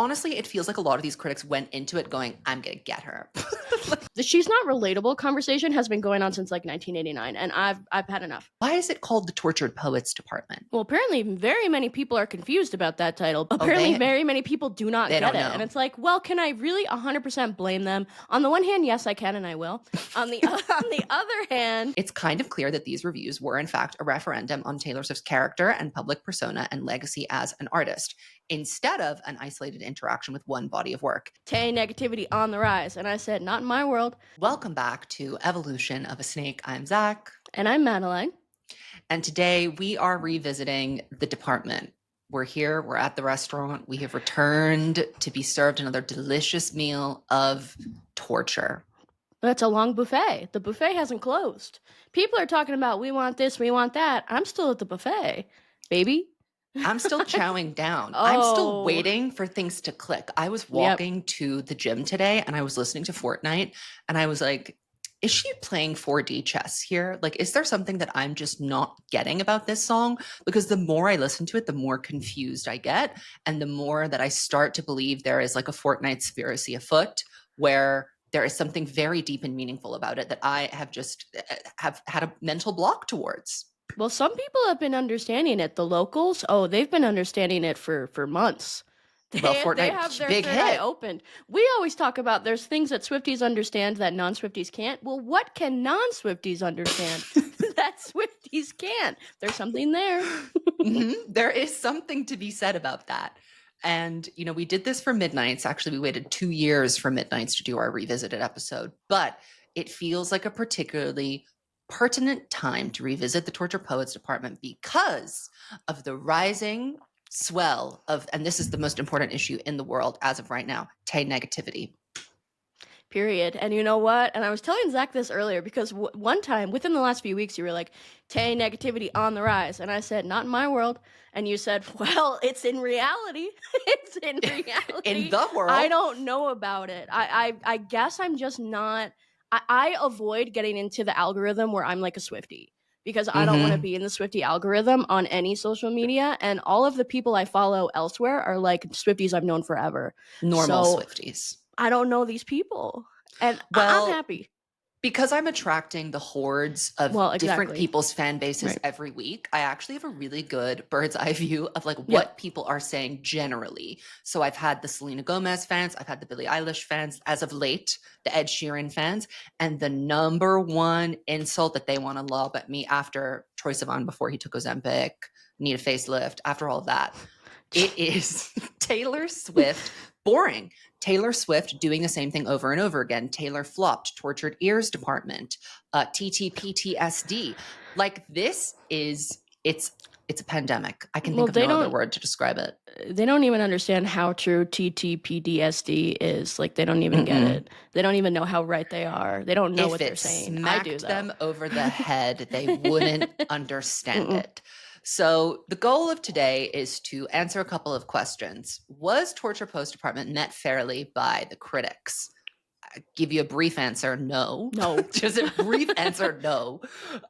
honestly, it feels like a lot of these critics went into it going, I'm gonna get her. The she's not relatable conversation has been going on since like 1989, and I've had enough. Why is it called the Tortured Poets Department? Well, apparently, very many people are confused about that title. Oh, Apparently, very many people do not they get don't it. know. And it's like, well, can I really 100% blame them? On the one hand, yes, I can and I will. On the other hand, it's kind of clear that these reviews were, in fact, a referendum on Taylor Swift's character and public persona and legacy as an artist, instead of an isolated interaction with one body of work. Tay negativity on the rise. And I said, not in my world. Welcome back to Evolution of a Snake. I'm Zach. And I'm Madeline. And today we are revisiting The Department. We're here, we're at the restaurant. We have returned to be served another delicious meal of torture. That's a long buffet. The buffet hasn't closed. People are talking about, we want this, we want that. I'm still at the buffet, baby. I'm still chowing down. I'm still waiting for things to click. I was walking to the gym today and I was listening to Fortnite and I was like, is she playing 4D chess here? Like, is there something that I'm just not getting about this song? Because the more I listen to it, the more confused I get. And the more that I start to believe there is like a Fortnite conspiracy afoot where there is something very deep and meaningful about it that I have just have had a mental block towards. Well, some people have been understanding it. The locals, they've been understanding it for months. Fortnite, they have their big third hit. eye opened. We always talk about there's things that Swifties understand that non-Swifties can't. Well, what can non-Swifties understand that Swifties can't? There's something there. There is something to be said about that. And, you know, we did this for Midnights. Actually, we waited 2 years for Midnights to do our revisited episode. But it feels like a particularly pertinent time to revisit the Tortured Poets Department because of the rising swell of, and this is the most important issue in the world as of right now, Tay negativity. Period. And you know what? And I was telling Zach this earlier because one time within the last few weeks, you were like, Tay negativity on the rise. And I said, not in my world. And you said, well, it's in reality. It's in reality. In the world. I don't know about it. I guess I'm just not. I avoid getting into the algorithm where I'm like a Swiftie because I don't want to be in the Swiftie algorithm on any social media. And all of the people I follow elsewhere are like Swifties I've known forever. Normal Swifties. I don't know these people. And I'm happy. Because I'm attracting the hordes of different people's fan bases every week, I actually have a really good bird's eye view of like what people are saying generally. So I've had the Selena Gomez fans, I've had the Billie Eilish fans, as of late, the Ed Sheeran fans, and the number one insult that they want to lob at me after Troye Sivan before he took Ozempic, need a facelift, after all of that, it is Taylor Swift boring. Taylor Swift doing the same thing over and over again. Taylor flopped, tortured ears department, TTPTSD. Like this is, it's a pandemic. I can think of no other word to describe it. They don't even understand how true TTPDSD is. Like they don't even get it. They don't even know how right they are. They don't know what they're saying. If it smacked them over the head, they wouldn't understand it. So the goal of today is to answer a couple of questions. Was Torture Post Department met fairly by the critics? I give you a brief answer, no. No. Just a brief answer, no.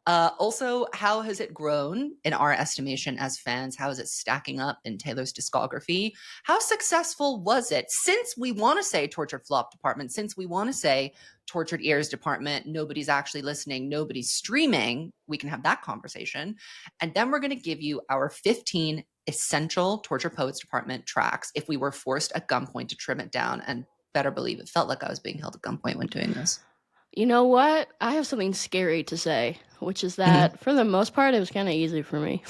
Also, how has it grown in our estimation as fans? How is it stacking up in Taylor's discography? How successful was it? Since we want to say Tortured Flop Department, since we want to say Tortured Ears Department, nobody's actually listening, nobody's streaming, we can have that conversation. And then we're going to give you our 15 essential Torture Poets Department tracks if we were forced at gunpoint to trim it down. And better believe it felt like I was being held at gunpoint when doing this. You know what? I have something scary to say, which is that for the most part, it was kind of easy for me.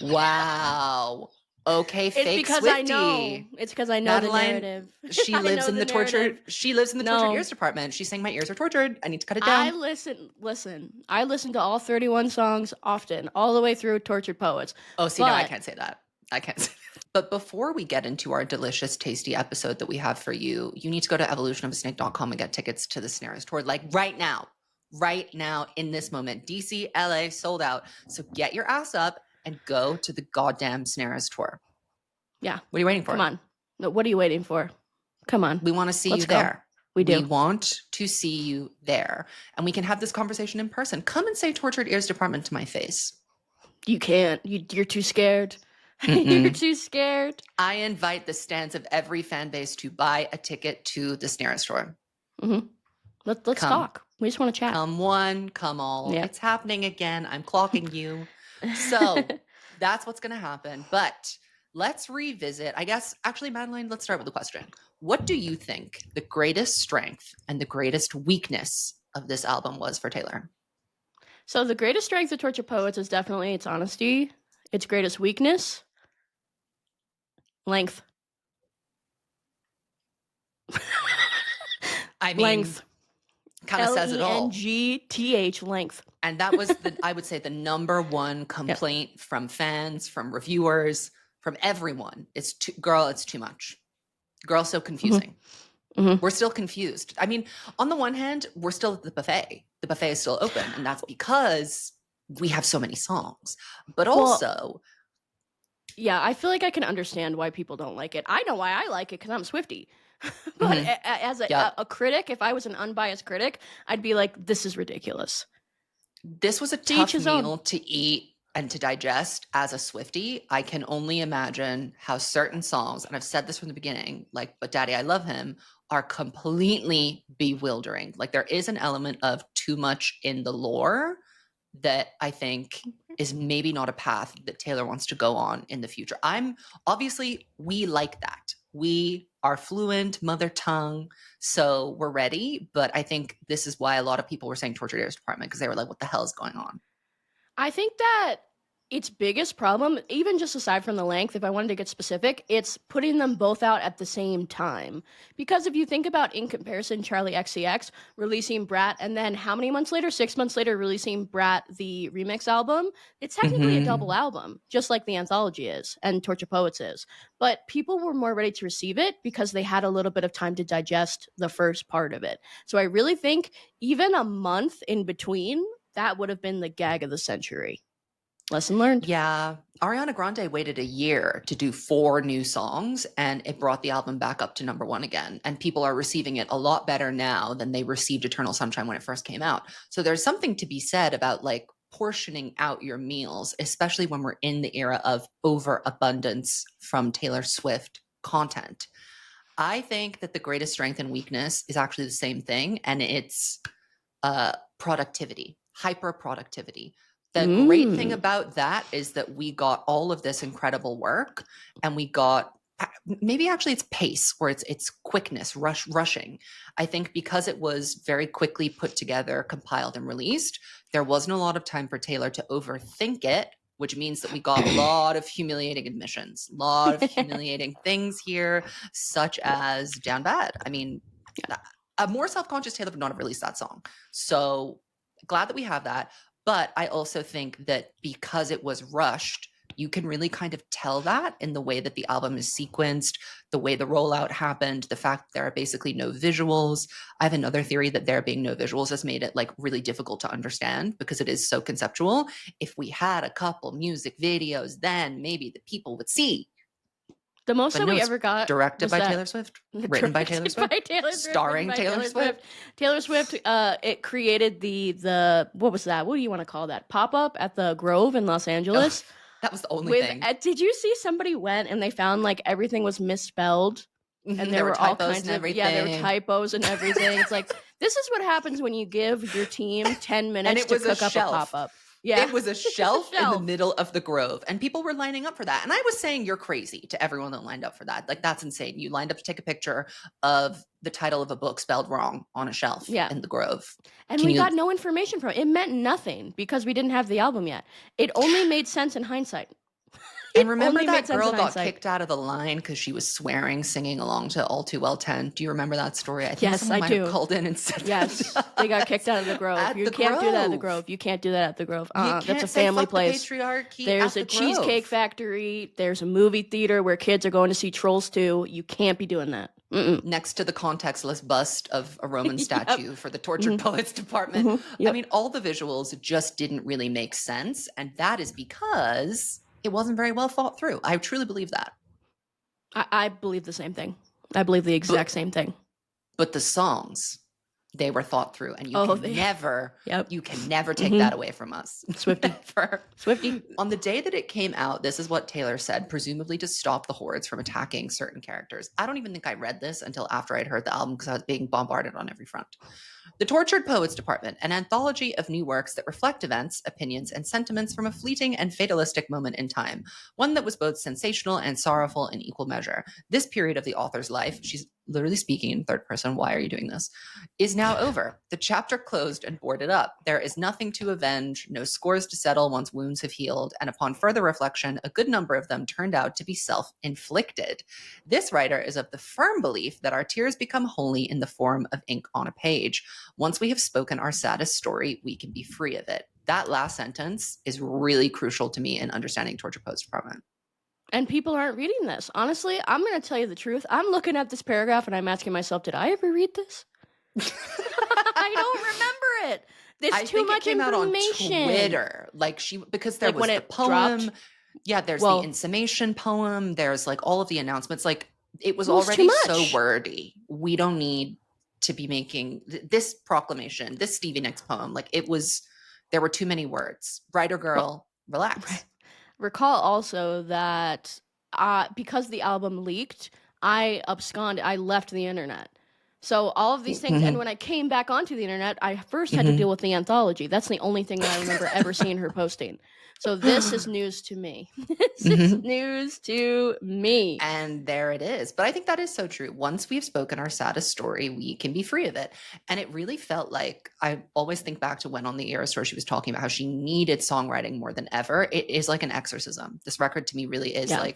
Wow. Okay, fake because Swiftie. I know. It's because I know Madeline, the narrative. She lives in the tortured. She lives in the tortured ears department. She's saying my ears are tortured. I need to cut it down. Listen. I listen to all 31 songs often, all the way through Tortured Poets. Oh, see, no, I can't say that. I can't say that. But before we get into our delicious, tasty episode that we have for you, you need to go to evolutionofasnake.com and get tickets to the Snares tour, like right now, in this moment. DC, LA, sold out. So get your ass up and go to the goddamn Snares tour. Yeah. What are you waiting for? Come on. No, what are you waiting for? Come on. We want to see you there. We do. We want to see you there. And we can have this conversation in person. Come and say Tortured Ears Department to my face. You can't. You're too scared. You're too scared. I invite the stans of every fan base to buy a ticket to the snare store. Let's talk. We just want to chat. Come one, come all. Yep. It's happening again. I'm clocking you. So that's what's going to happen. But let's revisit, I guess, actually, Madeline, let's start with the question. What do you think the greatest strength and the greatest weakness of this album was for Taylor? So the greatest strength of Tortured Poets is definitely its honesty. Its greatest weakness, length. I mean, length. Kind of says it all. L-E-N-G-T-H, length. And that was, I would say, the number one complaint from fans, from reviewers, from everyone. It's too much. Girl, so confusing. We're still confused. I mean, on the one hand, we're still at the buffet. The buffet is still open, and that's because we have so many songs. But also... yeah, I feel like I can understand why people don't like it. I know why I like it, because I'm a Swiftie. But as a critic, if I was an unbiased critic, I'd be like, this is ridiculous. This was a tough meal to eat and to digest as a Swiftie. I can only imagine how certain songs, and I've said this from the beginning, like, But Daddy, I Love Him, are completely bewildering. Like, there is an element of too much in the lore that I think is maybe not a path that Taylor wants to go on in the future. Obviously, we like that. We are fluent, mother tongue, so we're ready. But I think this is why a lot of people were saying Tortured Air's Department, because they were like, what the hell is going on? I think that its biggest problem, even just aside from the length, if I wanted to get specific, it's putting them both out at the same time. Because if you think about, in comparison, Charlie XCX releasing Brat, and then how many months later, 6 months later, releasing Brat, the remix album, it's technically a double album, just like the anthology is, and Tortured Poets is. But people were more ready to receive it because they had a little bit of time to digest the first part of it. So I really think even a month in between, that would have been the gag of the century. Lesson learned. Yeah. Ariana Grande waited a year to do 4 new songs, and it brought the album back up to #1 again. And people are receiving it a lot better now than they received Eternal Sunshine when it first came out. So there's something to be said about like portioning out your meals, especially when we're in the era of overabundance from Taylor Swift content. I think that the greatest strength and weakness is actually the same thing, and it's productivity, hyper productivity. The great thing about that is that we got all of this incredible work, and we got, maybe actually it's pace, or it's quickness, rushing. I think because it was very quickly put together, compiled, and released, there wasn't a lot of time for Taylor to overthink it, which means that we got a lot of humiliating admissions, a lot of humiliating things here, such as Down Bad. I mean, a more self-conscious Taylor would not have released that song. So glad that we have that. But I also think that because it was rushed, you can really kind of tell that in the way that the album is sequenced, the way the rollout happened, the fact that there are basically no visuals. I have another theory that there being no visuals has made it like really difficult to understand because it is so conceptual. If we had a couple music videos, then maybe the people would see. The most that we ever got directed by Taylor Swift, written by Taylor Swift, starring Taylor Swift. Taylor Swift. It created the what was that? What do you want to call that? Pop-up at the Grove in Los Angeles. Oh, that was the only thing. Did you see somebody went and they found like everything was misspelled, and there were all kinds of there were typos and everything. It's like, this is what happens when you give your team 10 minutes to cook up a pop-up. Yeah. It was a shelf in the middle of the Grove, and people were lining up for that. And I was saying, you're crazy to everyone that lined up for that. Like, that's insane. You lined up to take a picture of the title of a book spelled wrong on a shelf in the Grove. And we got no information from it. It meant nothing because we didn't have the album yet. It only made sense in hindsight. And remember that girl got kicked out of the line because she was swearing, singing along to All Too Well 10. Do you remember that story? I think yes, someone I might do. have called in and said yes, they got kicked out of the Grove. You can't do that at the Grove. You can't do that at the Grove. That's a family place. There's a cheesecake factory. There's a movie theater where kids are going to see Trolls 2. You can't be doing that. Next to the contextless bust of a Roman statue for the Tortured Poets Department. I mean, all the visuals just didn't really make sense. And that is because it wasn't very well thought through. I truly believe that. I believe the same thing. I believe the exact same thing. But the songs, They were thought through, and you can never take that away from us. Swiftie. On the day that it came out, this is what Taylor said, presumably to stop the hordes from attacking certain characters. I don't even think I read this until after I'd heard the album because I was being bombarded on every front. The Tortured Poets Department, an anthology of new works that reflect events, opinions, and sentiments from a fleeting and fatalistic moment in time, one that was both sensational and sorrowful in equal measure. This period of the author's life, she's literally speaking in third person, why are you doing this, is now over. The chapter closed and boarded up. There is nothing to avenge, no scores to settle once wounds have healed, and upon further reflection, a good number of them turned out to be self-inflicted. This writer is of the firm belief that our tears become holy in the form of ink on a page. Once we have spoken our saddest story, we can be free of it. That last sentence is really crucial to me in understanding Tortured Poets Department. And people aren't reading this. Honestly, I'm going to tell you the truth. I'm looking at this paragraph and I'm asking myself, did I ever read this? I don't remember it. There's too much information. I think it came out on Twitter. Because there was the poem. Dropped. Yeah, there's the Insummation poem. There's all of the announcements. It was already so wordy. We don't need to be making this proclamation, this Stevie Nicks poem. There were too many words. Writer girl, relax. Right. Recall also that because the album leaked, I absconded. I left the internet. So all of these things, and when I came back onto the internet, I first had to deal with the anthology. That's the only thing that I remember ever seeing her posting. So this is news to me. This is news to me. And there it is. But I think that is so true. Once we've spoken our saddest story, we can be free of it. And it really felt like, I always think back to when on the Eras Tour, she was talking about how she needed songwriting more than ever. It is like an exorcism. This record to me really is I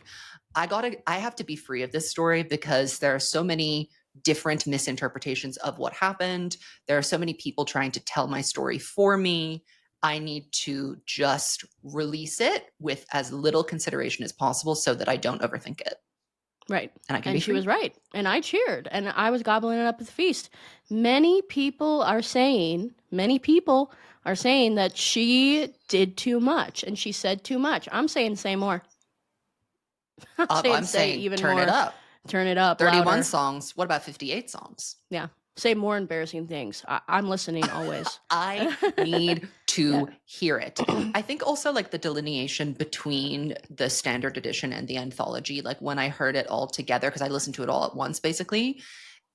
have to be free of this story because there are so many different misinterpretations of what happened. There are so many people trying to tell my story for me. I need to just release it with as little consideration as possible so that I don't overthink it. Right. And she was right. And I cheered and I was gobbling it up at the feast. Many people are saying that she did too much and she said too much. I'm saying say more. I'm saying even turn more. It up. Turn it up. 31 louder. songs. What about 58 songs? Yeah. Say more embarrassing things. I'm listening always. I need to hear it. I think also the delineation between the standard edition and the anthology, when I heard it all together, because I listened to it all at once, basically,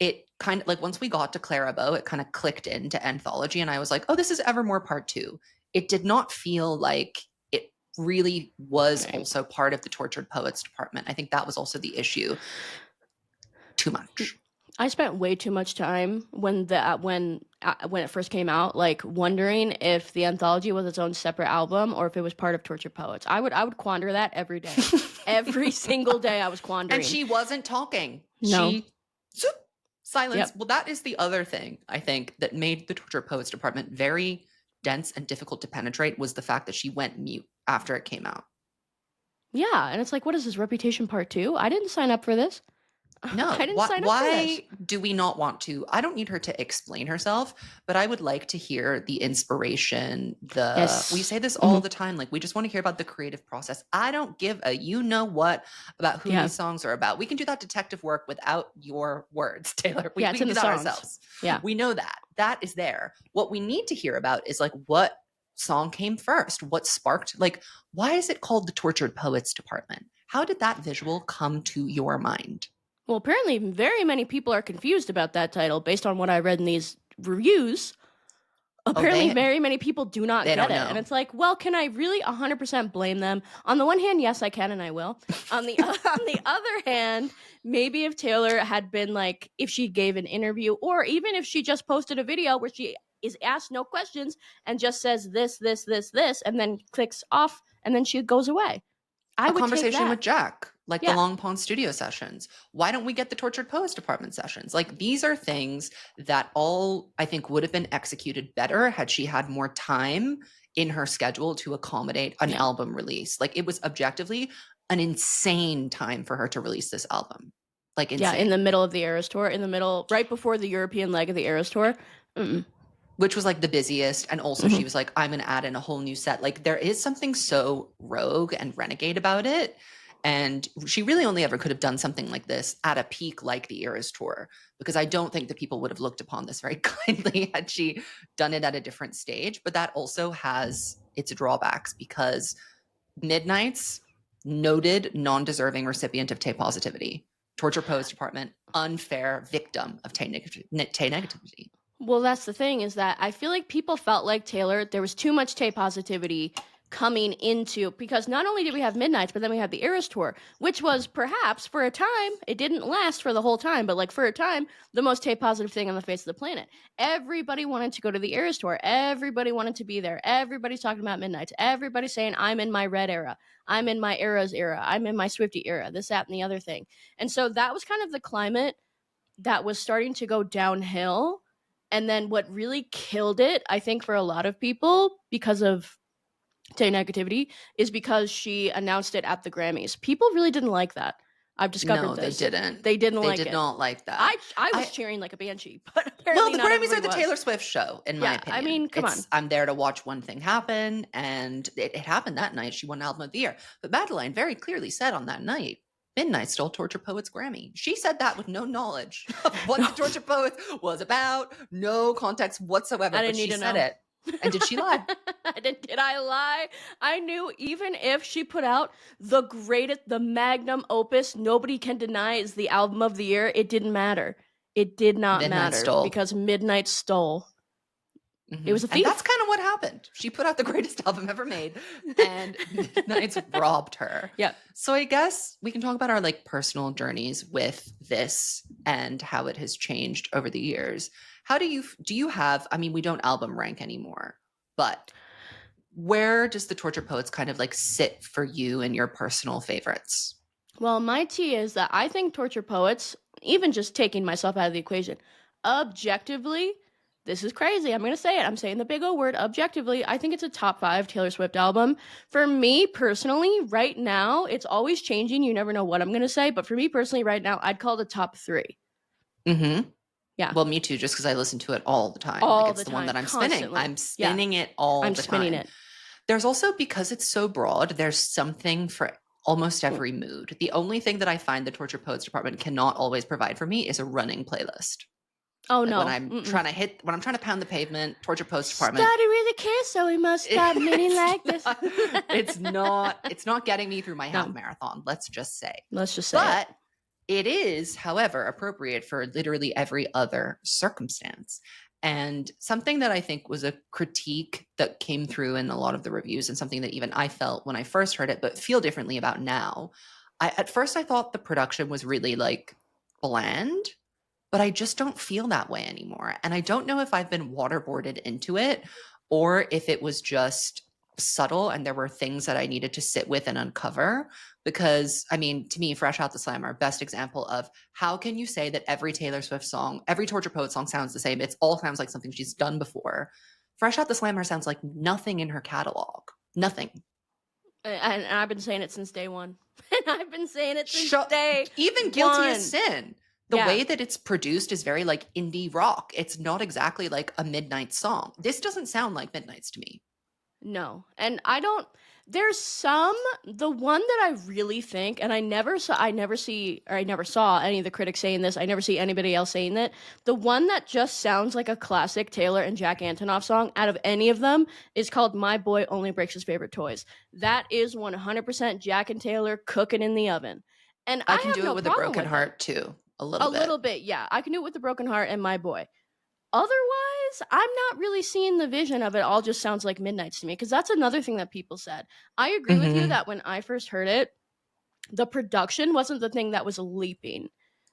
it kind of once we got to Clara Bow, it kind of clicked into anthology and I was like, oh, this is Evermore Part 2. It did not feel like it really was also part of the Tortured Poets Department. I think that was also the issue. Too much. I spent way too much time when it first came out, wondering if the anthology was its own separate album or if it was part of Tortured Poets. I would quander that every day. Every single day I was quandering. And she wasn't talking. No. Silence. Yep. Well, that is the other thing, I think, that made the Tortured Poets Department very dense and difficult to penetrate was the fact that she went mute after it came out. Yeah, and it's what is this, Reputation Part 2? I didn't sign up for this. No, I didn't sign up for this. Why do we not want to? I don't need her to explain herself, but I would like to hear the inspiration. We say this all the time. We just want to hear about the creative process. I don't give a what about who these songs are about. We can do that detective work without your words, Taylor. We can do that ourselves. Yeah, we know that. That is there. What we need to hear about is what song came first? What sparked? Why is it called the Tortured Poets Department? How did that visual come to your mind? Well, apparently very many people are confused about that title based on what I read in these reviews. Apparently very many people do not get it. Know. And it's well, can I really 100% blame them? On the one hand, yes, I can and I will. On the other hand, maybe if Taylor had been if she gave an interview or even if she just posted a video where she is asked no questions and just says this, and then clicks off and then she goes away. A conversation with Jack, the Long Pond studio sessions. Why don't we get the Tortured Poets Department sessions? These are things that all I think would have been executed better had she had more time in her schedule to accommodate an album release. It was objectively an insane time for her to release this album. Insane. Yeah, in the middle of the Eras Tour, right before the European leg of the Eras Tour. Which was the busiest. And also she was I'm going to add in a whole new set. There is something so rogue and renegade about it. And she really only ever could have done something like this at a peak like the Eras Tour, because I don't think that people would have looked upon this very kindly had she done it at a different stage. But that also has its drawbacks, because Midnight's noted non-deserving recipient of Tay positivity. Torture Poets Department, unfair victim of Tay negativity. Well, that's the thing, is that I feel like people felt like Taylor, there was too much Tay positivity coming into, because not only did we have Midnights, but then we had the Eras Tour, which was perhaps for a time, it didn't last for the whole time, but like for a time, the most Tay positive thing on the face of the planet. Everybody wanted to go to the Eras Tour. Everybody wanted to be there. Everybody's talking about Midnights. Everybody's saying, I'm in my Red era. I'm in my Eras era. I'm in my Swiftie era. This, that, and the other thing. And so that was kind of the climate that was starting to go downhill. And then what really killed it, I think, for a lot of people because of Tay negativity, is because she announced it at the Grammys. People really didn't like that. I've discovered this. They didn't. They didn't like it. They did not like that. I was cheering like a banshee, but apparently the Grammys are the Taylor Swift show, in my opinion. I mean, come on. I'm there to watch one thing happen, and it happened that night. She won Album of the Year. But MADELINE very clearly said on that night, Midnight stole Torture Poets Grammy. She said that with no knowledge of what the Torture Poets was about, no context whatsoever. I didn't need to know. It. And did she lie? Did I lie? I knew even if she put out the greatest, the magnum opus, nobody can deny is the album of the year, it didn't matter. It did not matter because Midnight stole. Mm-hmm. It was a thief. And that's kind of what happened. She put out the greatest album ever made, and Midnight's robbed her. Yeah. So I guess we can talk about our like personal journeys with this and how it has changed over the years. How do you have, I mean, we don't album rank anymore, but where does the Torture Poets kind of like sit for you and your personal favorites? Well, my tea is that I think Torture Poets, even just taking myself out of the equation, objectively, this is crazy. I'm going to say it. I'm saying the big O word. Objectively, I think it's a top 5 Taylor Swift album. For me personally, right now, it's always changing. You never know what I'm going to say. But for me personally, right now, I'd call it a top 3. Mm-hmm. Yeah. Well, me too, just because I listen to it all the time. It's the one that I'm spinning. I'm spinning it all the time. I'm spinning it. There's also, because it's so broad, there's something for almost every mood. The only thing that I find the Torture Poets Department cannot always provide for me is a running playlist. Oh, like no. When I'm trying to pound the pavement, Torture Poets Department. Started really care, so we must stop meeting like this. It's not getting me through my half marathon, let's just say. But it is, however, appropriate for literally every other circumstance. And something that I think was a critique that came through in a lot of the reviews, and something that even I felt when I first heard it, but feel differently about now. At first I thought the production was really like bland, but I just don't feel that way anymore. And I don't know if I've been waterboarded into it or if it was just subtle and there were things that I needed to sit with and uncover. Because, I mean, to me, Fresh Out the Slammer, best example of how can you say that every Taylor Swift song, every Torture Poet song sounds the same? It all sounds like something she's done before. Fresh Out the Slammer sounds like nothing in her catalog. Nothing. And I've been saying it since day one. And I've been saying it since day even Guilty as Sin. The way that it's produced is very like indie rock. It's not exactly like a Midnight song. This doesn't sound like Midnight's to me. No. And there's the one that I really think, and I never saw any of the critics saying this. I never see anybody else saying that. The one that just sounds like a classic Taylor and Jack Antonoff song out of any of them is called My Boy Only Breaks His Favorite Toys. That is 100% Jack and Taylor cooking in the oven. And I can do it with a broken heart too. A little bit, yeah. I can do it with a broken heart and My Boy. Otherwise, I'm not really seeing the vision of it. All just sounds like Midnights to me, because that's another thing that people said. I agree with you that when I first heard it, the production wasn't the thing that was leaping.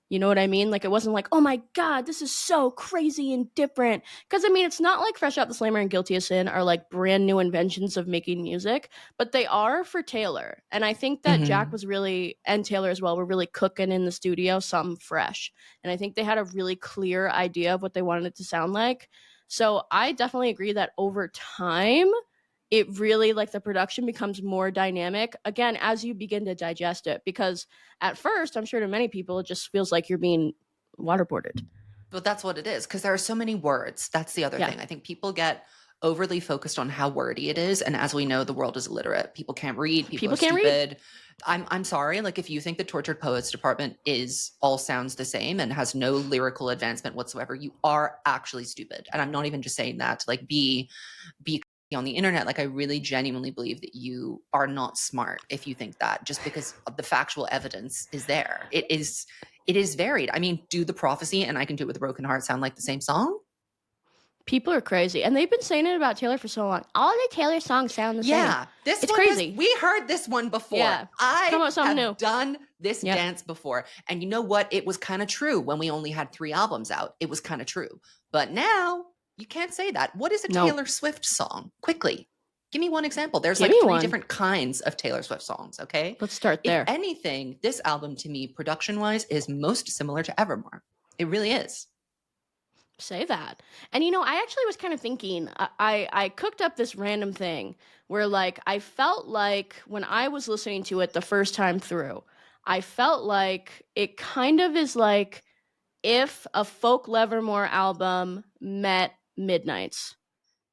You know what I mean? Like, it wasn't like, oh my God, this is so crazy and different. Because, I mean, it's not like Fresh Out the Slammer and Guilty as Sin are like brand new inventions of making music, but they are for Taylor. And I think that Jack was really, and Taylor as well, were really cooking in the studio something fresh. And I think they had a really clear idea of what they wanted it to sound like. So I definitely agree that over time, it really, like, the production becomes more dynamic, again, as you begin to digest it. Because at first, I'm sure to many people, it just feels like you're being waterboarded. But that's what it is, because there are so many words. That's the other thing. I think people get overly focused on how wordy it is. And as we know, the world is illiterate. People can't read. People are can't stupid. I'm sorry. Like, if you think the Tortured Poets department all sounds the same and has no lyrical advancement whatsoever, you are actually stupid. And I'm not even just saying that to like be on the internet. Like, I really genuinely believe that you are not smart if you think that, just because the factual evidence is there. It is varied. I mean, do The Prophecy and I Can Do It With a Broken Heart sound like the same song? People are crazy, and they've been saying it about Taylor for so long. All the Taylor songs sound the same. Yeah, this it's one crazy. we heard this one before. Yeah, I have new. done this dance before, and you know what? It was kind of true when we only had 3 albums out. It was kind of true, but now you can't say that. What is a Taylor Swift song? Quickly, give me one example. There's like 3 different kinds of Taylor Swift songs. Okay, let's start there. If anything, this album to me, production-wise, is most similar to Evermore. It really is. Say that. And you know, I actually was kind of thinking, I cooked up this random thing where like I felt like when I was listening to it the first time through, I felt like it kind of is like if a folk Livermore album met Midnight's.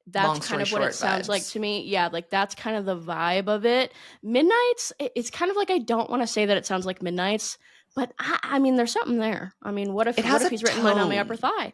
That's kind of what it sounds like to me. Yeah, like that's kind of the vibe of it. Midnight's, it's kind of like I don't want to say that it sounds like Midnight's, but I mean, there's something there. I mean, what if he's written Mine on My Upper Thigh?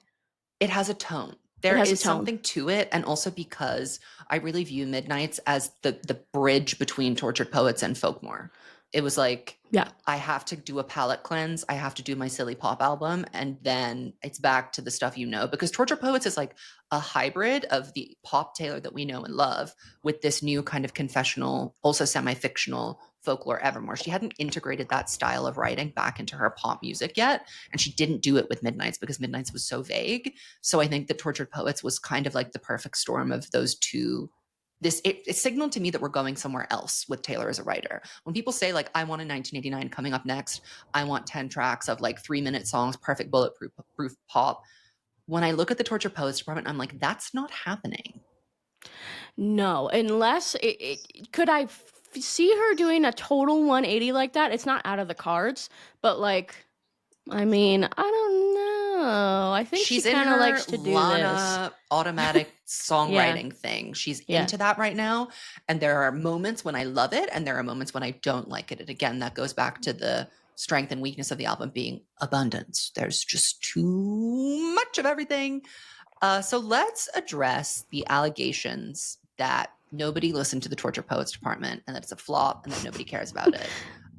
It has a tone. There is something to it, and also because I really view Midnight's as the bridge between Tortured Poets and Folkmore. It was like, I have to do a palette cleanse. I have to do my silly pop album, and then it's back to the stuff you know. Because Tortured Poets is like a hybrid of the pop Taylor that we know and love with this new kind of confessional, also semi-fictional folklore Evermore. She hadn't integrated that style of writing back into her pop music yet, and she didn't do it with Midnight's because Midnight's was so vague. So I think that Tortured Poets was kind of like the perfect storm of those two. It signaled to me that we're going somewhere else with Taylor as a writer. When people say like, I want a 1989 coming up next, I want 10 tracks of like 3-minute songs, perfect bulletproof pop. When I look at the Tortured Poets department, I'm like, that's not happening. No, unless could I see her doing a total 180 like that? It's not out of the cards, but like, I mean, I don't know. I think she kind of likes to do Lana this automatic songwriting thing. She's into that right now, and there are moments when I love it, and there are moments when I don't like it. And again, that goes back to the strength and weakness of the album being abundance. There's just too much of everything. So let's address the allegations that nobody listened to the Tortured Poets department and that it's a flop and that nobody cares about it.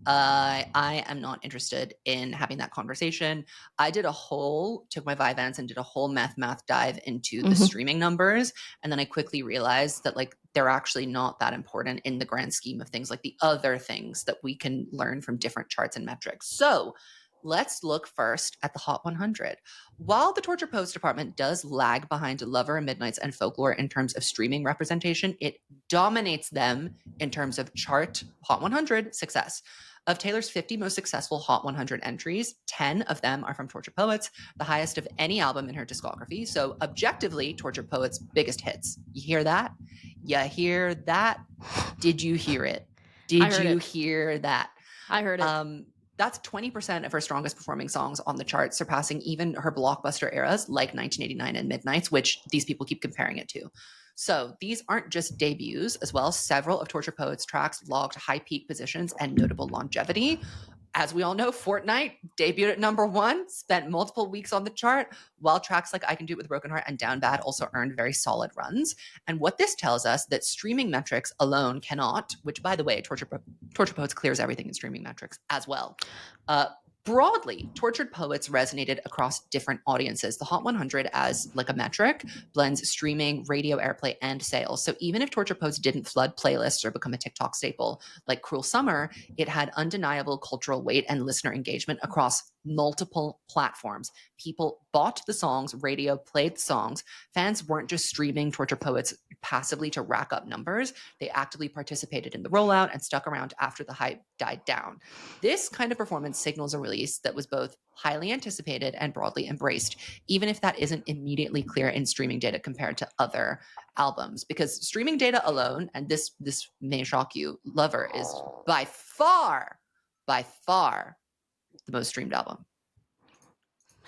I am not interested in having that conversation. I took my Vyvanse and did a whole math dive into the streaming numbers. And then I quickly realized that like, they're actually not that important in the grand scheme of things, like the other things that we can learn from different charts and metrics. So let's look first at the Hot 100. While the Tortured Poets department does lag behind Lover, Midnight's, and Folklore in terms of streaming representation, it dominates them in terms of chart Hot 100 success. Of Taylor's 50 most successful Hot 100 entries, 10 of them are from Tortured Poets, the highest of any album in her discography. So objectively, Tortured Poets' biggest hits. You hear that? You hear that? Did you hear it? Did you hear that? I heard it. That's 20% of her strongest performing songs on the chart, surpassing even her blockbuster eras like 1989 and Midnight's, which these people keep comparing it to. So these aren't just debuts as well. Several of Tortured Poets' tracks logged high peak positions and notable longevity. As we all know, Fortnight debuted at number 1, spent multiple weeks on the chart, while tracks like I Can Do It With a Broken Heart and Down Bad also earned very solid runs. And what this tells us that streaming metrics alone cannot, which by the way, Tortured Poets clears everything in streaming metrics as well. Broadly, Tortured Poets resonated across different audiences. The Hot 100 as like a metric blends streaming, radio airplay, and sales. So even if Tortured Poets didn't flood playlists or become a TikTok staple like Cruel Summer, it had undeniable cultural weight and listener engagement across multiple platforms. People bought the songs, radio played the songs. Fans weren't just streaming Tortured Poets passively to rack up numbers. They actively participated in the rollout and stuck around after the hype died down. This kind of performance signals a release that was both highly anticipated and broadly embraced, even if that isn't immediately clear in streaming data compared to other albums. Because streaming data alone, and this may shock you, Lover is by far the most streamed album.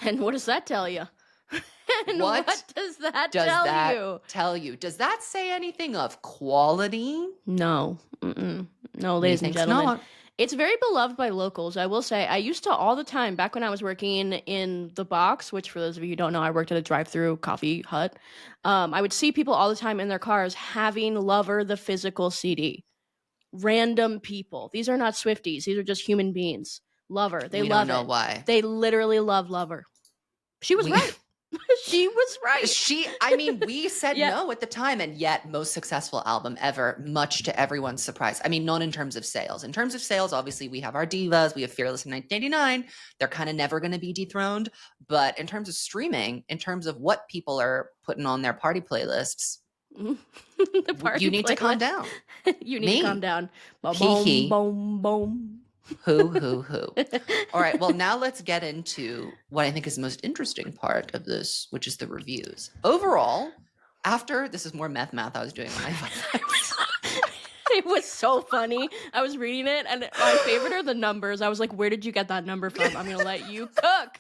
And what does that tell you? And what does that tell you? Does that say anything of quality? No. No, ladies and gentlemen. Not. It's very beloved by locals. I will say, I used to all the time, back when I was working in the box, which for those of you who don't know, I worked at a drive-through coffee hut. I would see people all the time in their cars having Lover, the physical CD. Random people. These are not Swifties. These are just human beings. Lover. They love it. We don't know why. They literally love Lover. She was right. She was right. We said no at the time, and yet most successful album ever, much to everyone's surprise. Not in terms of sales. In terms of sales, obviously, we have our divas. We have Fearless in 1989. They're kind of never going to be dethroned. But in terms of streaming, in terms of what people are putting on their party playlists, you need to calm down. You need to calm down. Boom, boom, boom. Who. All right, well, now let's get into what I think is the most interesting part of this, which is the reviews. Overall, this is more math I was doing when I It was so funny. I was reading it, and my favorite are the numbers. I was like, where did you get that number from? I'm going to let you cook.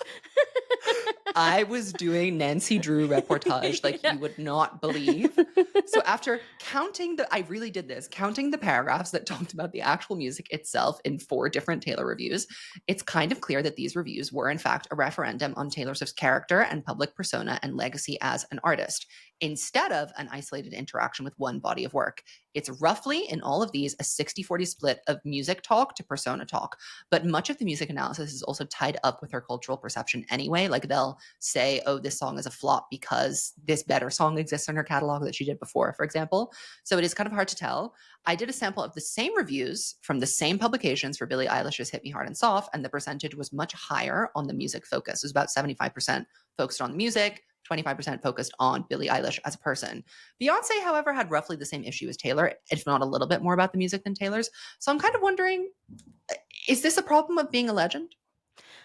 I was doing Nancy Drew reportage you would not believe. So after counting the paragraphs that talked about the actual music itself in 4 different Taylor reviews, it's kind of clear that these reviews were in fact a referendum on Taylor Swift's character and public persona and legacy as an artist, instead of an isolated interaction with one body of work. It's roughly, in all of these, a 60-40 split of music talk to persona talk. But much of the music analysis is also tied up with her cultural perception anyway. They'll say, oh, this song is a flop because this better song exists in her catalog that she did before, for example. So it is kind of hard to tell. I did a sample of the same reviews from the same publications for Billie Eilish's Hit Me Hard and Soft, and the percentage was much higher on the music focus. It was about 75% focused on the music, 25% focused on Billie Eilish as a person. Beyonce, however, had roughly the same issue as Taylor, if not a little bit more about the music than Taylor's. So I'm kind of wondering, is this a problem of being a legend?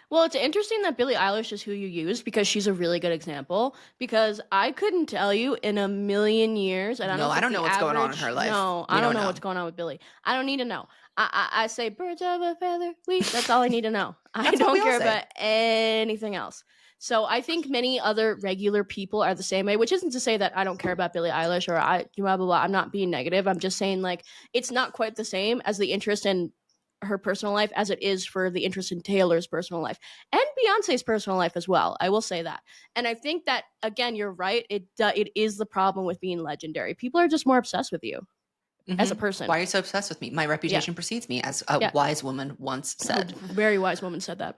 Well, it's interesting that Billie Eilish is who you used, because she's a really good example, because I couldn't tell you in a million years. And I don't know what's going on in her life. No, I don't know what's going on with Billie. I don't need to know. I say birds of a feather, that's all I need to know. I don't care about anything else. So I think many other regular people are the same way, which isn't to say that I don't care about Billie Eilish or blah, blah, blah. I'm not being negative. I'm just saying it's not quite the same as the interest in her personal life as it is for the interest in Taylor's personal life and Beyonce's personal life as well. I will say that. And I think that, again, you're right. It is the problem with being legendary. People are just more obsessed with you as a person. Why are you so obsessed with me? My reputation precedes me, as a wise woman once said. A very wise woman said that.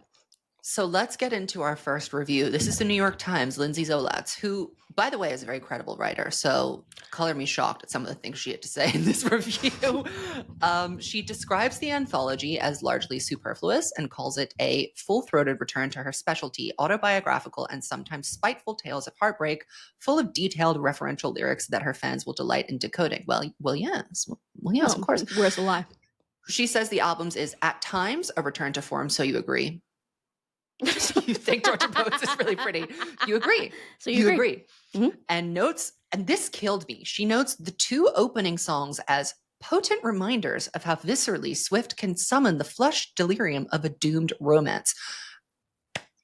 So let's get into our first review. This is the New York Times, Lindsay Zolatz, who, by the way, is a very credible writer. So color me shocked at some of the things she had to say in this review. She describes the anthology as largely superfluous and calls it a full-throated return to her specialty, autobiographical and sometimes spiteful tales of heartbreak, full of detailed referential lyrics that her fans will delight in decoding. Well, yes. Well, yes, of course. Where's the lie? She says the album's is, at times, a return to form, so you agree. You think Georgia Pose is really pretty. You agree. So you agree. Mm-hmm. And notes, and this killed me, she notes the 2 opening songs as potent reminders of how viscerally Swift can summon the flushed delirium of a doomed romance.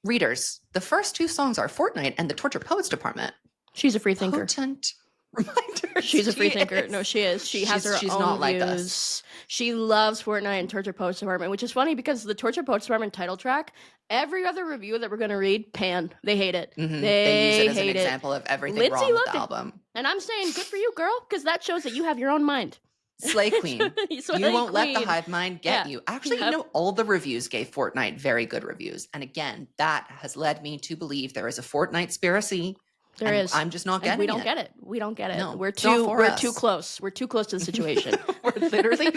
Readers, the first 2 songs are Fortnite and the Torture Poets Department. She's a free thinker. Potent reminders. She's a free thinker. No, she is. She's own not views. Like us. She loves Fortnite and Torture Poets Department, which is funny because the Torture Poets Department title track, every other review that we're going to read, pan. They hate it. Mm-hmm. They use it as an example of everything wrong with the album. And I'm saying, good for you, girl, because that shows that you have your own mind. Slay queen. You won't let the hive mind get you. Actually, all the reviews gave Fortnite very good reviews. And again, that has led me to believe there is a Fortnite conspiracy. There is. I'm just not getting it. We don't get it. We don't get it. No, we're too close. We're too close to the situation. We're literally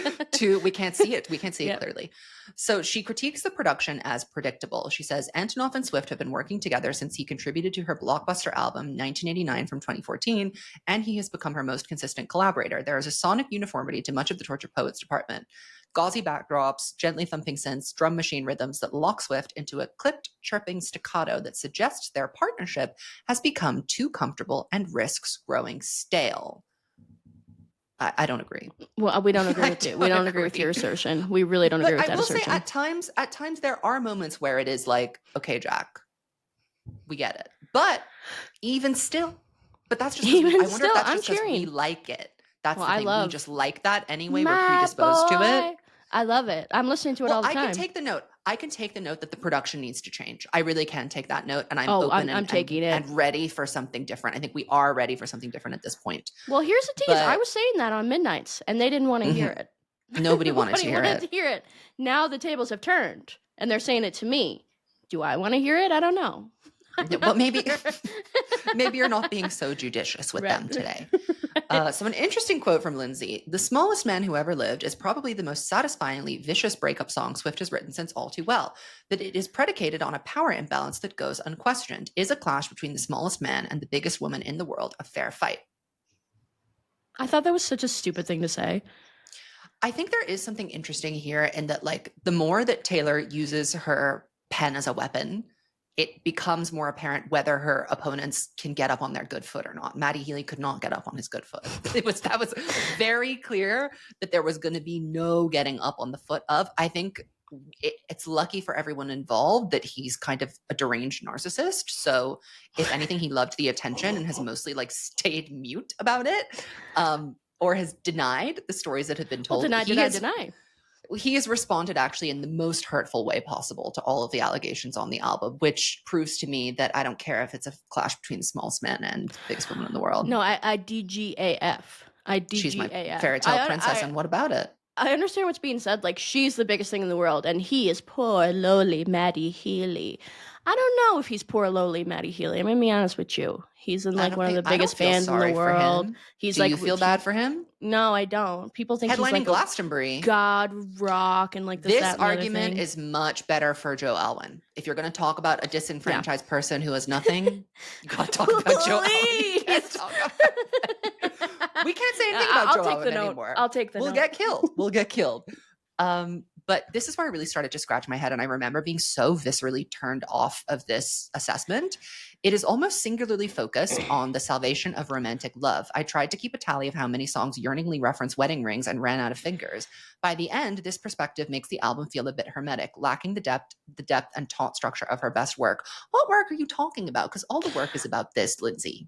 we can't see it. We can't see it clearly. So she critiques the production as predictable. She says Antonoff and Swift have been working together since he contributed to her blockbuster album 1989 from 2014, and he has become her most consistent collaborator. There is a sonic uniformity to much of the Torture Poets Department. Gauzy backdrops, gently thumping synths, drum machine rhythms that lock Swift into a clipped, chirping staccato that suggests their partnership has become too comfortable and risks growing stale. I don't agree. Well, we don't agree with you. We don't agree with your assertion. We really don't agree with that assertion. I will say at times there are moments where it is like, okay, Jack, we get it. But even still, but that's just, I wonder if that's just because we like it. That's the thing. We just like that anyway. We're predisposed to it. I love it. I'm listening to it all the time. I can take the note. I can take the note that the production needs to change. I really can take that note, and I'm open and ready for something different. I think we are ready for something different at this point. Well, here's the tease. I was saying that on Midnights, and they didn't want to hear it. Nobody wanted to hear it. Now the tables have turned, and they're saying it to me. Do I want to hear it? I don't know. Well, maybe you're not being so judicious with them today. So an interesting quote from Lindsay: "The smallest man who ever lived is probably the most satisfyingly vicious breakup song Swift has written since All Too Well. That it is predicated on a power imbalance that goes unquestioned. Is a clash between the smallest man and the biggest woman in the world a fair fight?" I thought that was such a stupid thing to say. I think there is something interesting here in that, like, the more that Taylor uses her pen as a weapon, it becomes more apparent whether her opponents can get up on their good foot or not. Matty Healy could not get up on his good foot. That was very clear that there was going to be no getting up on the foot of. I think it's lucky for everyone involved that he's kind of a deranged narcissist. So if anything, he loved the attention and has mostly like stayed mute about it, or has denied the stories that have been told. Well, deny. He has responded actually in the most hurtful way possible to all of the allegations on the album, which proves to me that I don't care if it's a clash between the smallest man and the biggest woman in the world. No, I DGAF. She's my fairy tale princess, and what about it? I understand what's being said. Like, she's the biggest thing in the world, and he is poor, lowly Matty Healy. I don't know if he's poor, lowly Matty Healy. I'm going to be honest with you. He's in like one of the biggest bands in the world. Do you feel bad for him? No, I don't. People think headlining he's like Glastonbury, god rock, and like this argument is much better for Joe Alwyn. If you're going to talk about a disenfranchised person who has nothing, you got to talk about Joe Alwyn. We can't say anything about Joe Alwyn anymore. I'll take the note. We'll get killed. But this is where I really started to scratch my head, and I remember being so viscerally turned off of this assessment. It is almost singularly focused on the salvation of romantic love. I tried to keep a tally of how many songs yearningly reference wedding rings and ran out of fingers. By the end, this perspective makes the album feel a bit hermetic, lacking the depth and taut structure of her best work. What work are you talking about? Because all the work is about this, Lindsay.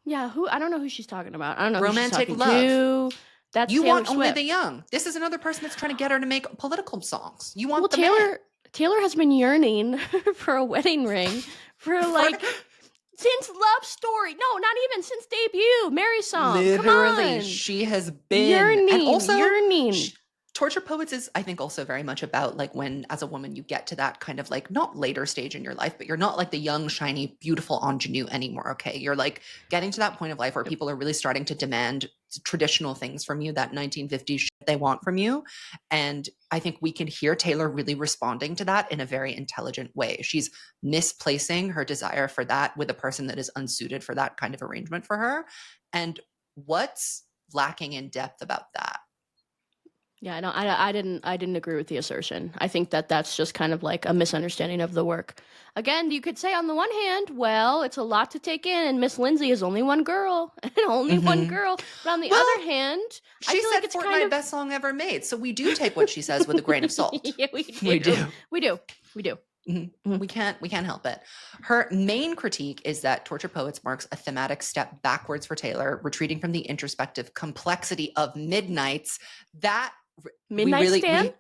Yeah, I don't know who she's talking about. I don't know romantic who she's talking love. To. That's you Taylor want Swift. Only the Young. This is another person that's trying to get her to make political songs. You want Taylor has been yearning for a wedding ring for like since Love Story. No, not even since debut. Mary Song. Literally, come on. She has been yearning. And also, yearning. Torture Poets is, I think, also very much about like when, as a woman, you get to that kind of like not later stage in your life, but you're not like the young, shiny, beautiful ingenue anymore. Okay, you're like getting to that point of life where people are really starting to demand traditional things from you, that 1950s shit they want from you. And I think we can hear Taylor really responding to that in a very intelligent way. She's misplacing her desire for that with a person that is unsuited for that kind of arrangement for her. And what's lacking in depth about that? Yeah, no, I didn't agree with the assertion. I think that's just kind of like a misunderstanding of the work. Again, you could say on the one hand, well, it's a lot to take in, and Miss Lindsay is only one girl, and only one girl. But on the other hand, she said it's kind of best song ever made, so we do take what she says with a grain of salt. Yeah, we do. Mm-hmm. We can't help it. Her main critique is that Torture Poets marks a thematic step backwards for Taylor, retreating from the introspective complexity of Midnights. That Stand?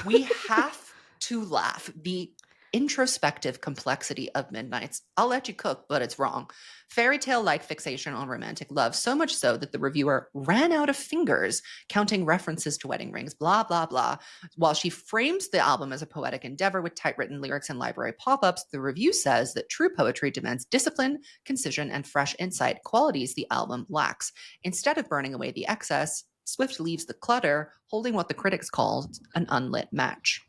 We have to laugh. The introspective complexity of Midnights. I'll let you cook, but it's wrong. Fairy tale-like fixation on romantic love, so much so that the reviewer ran out of fingers counting references to wedding rings, blah, blah, blah. While she frames the album as a poetic endeavor with tight-written lyrics and library pop-ups, the review says that true poetry demands discipline, concision, and fresh insight, qualities the album lacks. Instead of burning away the excess, Swift leaves the clutter, holding what the critics called an unlit match.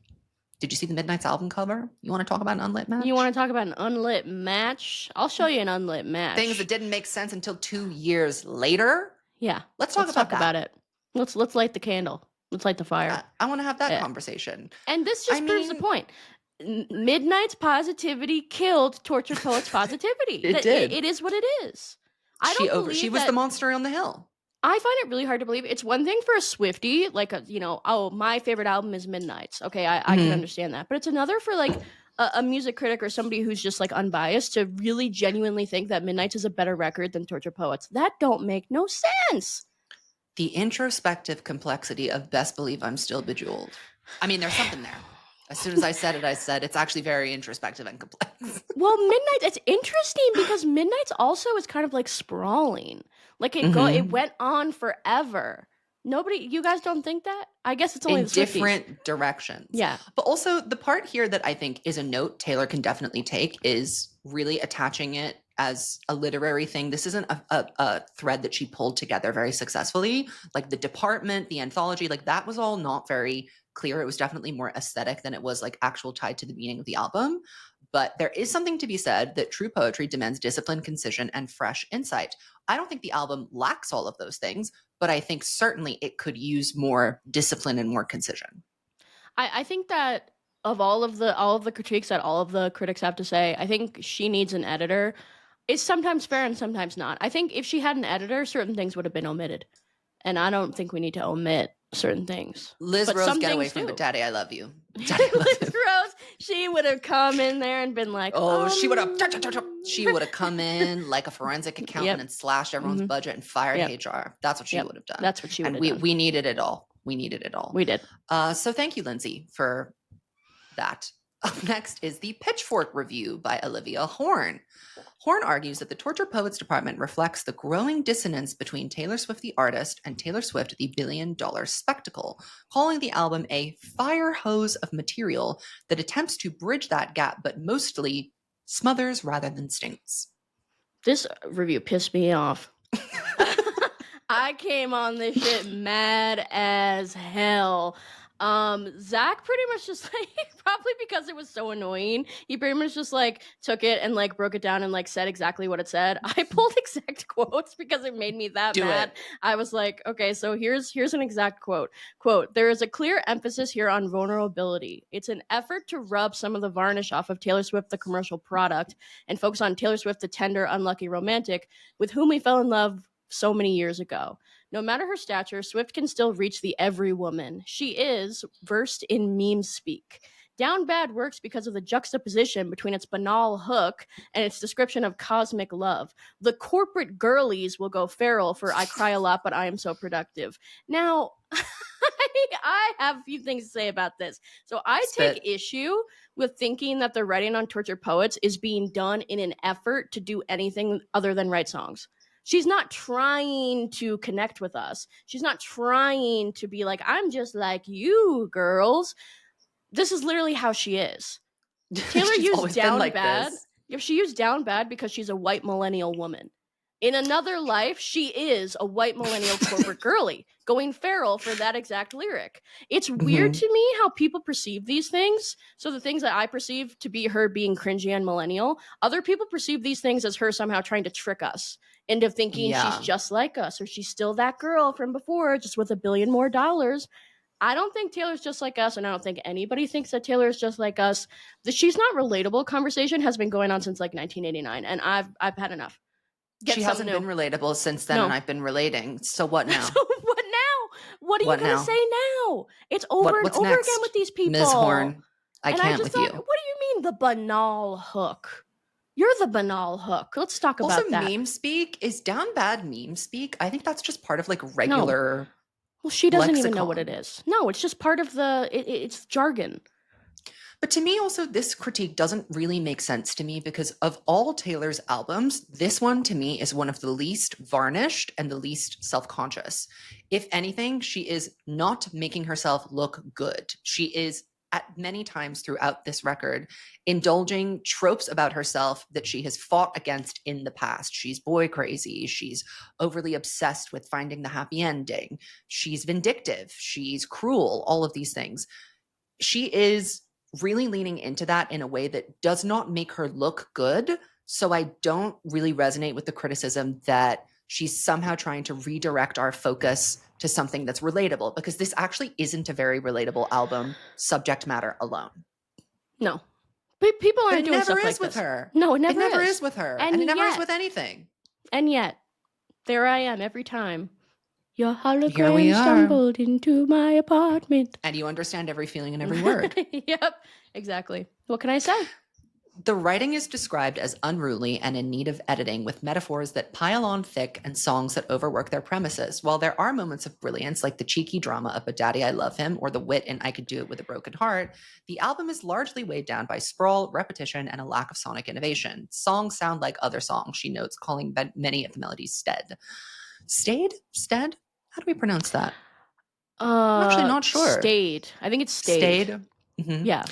Did you see the Midnights album cover? You want to talk about an unlit match? You want to talk about an unlit match? I'll show you an unlit match. Things that didn't make sense until 2 years later? Yeah. Let's talk about it. Let's light the candle. Let's light the fire. I want to have that conversation. And this just proves the point. Midnight's positivity killed Torture Poets' positivity. It did. It is what it is. She was the monster on the hill. I find it really hard to believe. It's one thing for a Swiftie, like my favorite album is Midnights. Okay, I can understand that. But it's another for like a music critic or somebody who's just like unbiased to really genuinely think that Midnight's is a better record than Torture Poets. That don't make no sense. The introspective complexity of Best Believe I'm Still Bejeweled. I mean, there's something there. As soon as I said it, it's actually very introspective and complex. Well, Midnight, it's interesting because Midnight's also is kind of like sprawling. Like it went on forever. You guys don't think that? I guess it's only in different directions. Yeah. But also the part here that I think is a note Taylor can definitely take is really attaching it as a literary thing. This isn't a thread that she pulled together very successfully. Like the department, the anthology, like that was all not very clear. It was definitely more aesthetic than it was like actual tied to the meaning of the album. But there is something to be said that true poetry demands discipline, concision, and fresh insight. I don't think the album lacks all of those things, but I think certainly it could use more discipline and more concision. I think that of all of the critiques that all of the critics have to say, I think she needs an editor. It's sometimes fair and sometimes not. I think if she had an editor, certain things would have been omitted. And I don't think we need to omit certain things. Liz but Rose, get away from it. Daddy, I love you. Daddy, I love Liz Rose, she would have come in there and been like, she would have come in like a forensic accountant and slashed everyone's budget and fired HR. That's what she would have done. That's what she would have done. And we needed it all. We needed it all. We did. So thank you, Lindsay, for that. Up next is the Pitchfork review by Olivia Horn. Horn argues that the Torture Poets department reflects the growing dissonance between Taylor Swift the artist and Taylor Swift the billion-dollar spectacle, calling the album a fire hose of material that attempts to bridge that gap but mostly smothers rather than stings. This review pissed me off. I came on this shit mad as hell. Zach pretty much just like, probably because it was so annoying, he pretty much just like took it and like broke it down and like said exactly what it said. I pulled exact quotes because it made me that mad. I was like, okay, so here's an exact quote. Quote, there is a clear emphasis here on vulnerability. It's an effort to rub some of the varnish off of Taylor Swift, the commercial product, and focus on Taylor Swift, the tender, unlucky romantic with whom we fell in love so many years ago. No matter her stature, Swift can still reach the every woman. She is versed in meme speak. Down Bad works because of the juxtaposition between its banal hook and its description of cosmic love. The corporate girlies will go feral for I cry a lot, but I am so productive. Now, I have a few things to say about this. So I take issue with thinking that the writing on Torture Poets is being done in an effort to do anything other than write songs. She's not trying to connect with us. She's not trying to be like, I'm just like you, girls. This is literally how she is. Taylor used Down Bad. If she used Down Bad because she's a white millennial woman. In another life, she is a white millennial corporate girly going feral for that exact lyric. It's weird to me how people perceive these things. So the things that I perceive to be her being cringy and millennial, other people perceive these things as her somehow trying to trick us into thinking she's just like us, or she's still that girl from before, just with $1 billion more. I don't think Taylor's just like us, and I don't think anybody thinks that Taylor is just like us. The she's not relatable conversation has been going on since like 1989, and I've had enough. She hasn't been relatable since then, and I've been relating. So what now? So what now? What are you going to say now? It's over and over again with these people. Ms. Horn, I can't with you. What do you mean the banal hook? You're the banal hook. Let's talk about that. Also, meme speak. Is Down Bad meme speak? I think that's just part of like regular. No. Well, she doesn't even know what it is. No, it's just part of it's jargon. But to me also, this critique doesn't really make sense to me because of all Taylor's albums, this one to me is one of the least varnished and the least self-conscious. If anything, she is not making herself look good. She is at many times throughout this record indulging tropes about herself that she has fought against in the past. She's boy crazy. She's overly obsessed with finding the happy ending. She's vindictive. She's cruel. All of these things. She is really leaning into that in a way that does not make her look good. So I don't really resonate with the criticism that she's somehow trying to redirect our focus to something that's relatable, because this actually isn't a very relatable album, subject matter alone. No. People aren't doing stuff like this. It never is with her. No, it never is. It never is with her. And it never is with anything. And yet, there I am every time Your Here we hologram are. stumbled into my apartment. And you understand every feeling and every word. Yep, exactly. What can I say? The writing is described as unruly and in need of editing, with metaphors that pile on thick and songs that overwork their premises. While there are moments of brilliance, like the cheeky drama of But Daddy, I Love Him, or the wit in I Could Do It With a Broken Heart, the album is largely weighed down by sprawl, repetition, and a lack of sonic innovation. Songs sound like other songs, she notes, calling many of the melodies stead. Stead? How do we pronounce that? I'm actually not sure. Stayed. I think it's stayed. Mm-hmm. Yeah.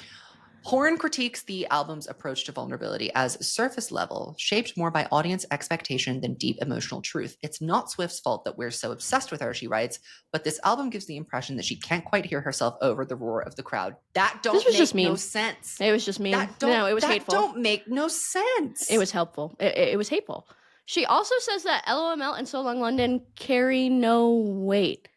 Horn critiques the album's approach to vulnerability as surface level, shaped more by audience expectation than deep emotional truth. It's not Swift's fault that we're so obsessed with her, she writes, but this album gives the impression that she can't quite hear herself over the roar of the crowd. That don't make no sense. It was just mean. No, it was hateful. That don't make no sense. It was helpful. It was hateful. She also says that LOML and So Long London carry no weight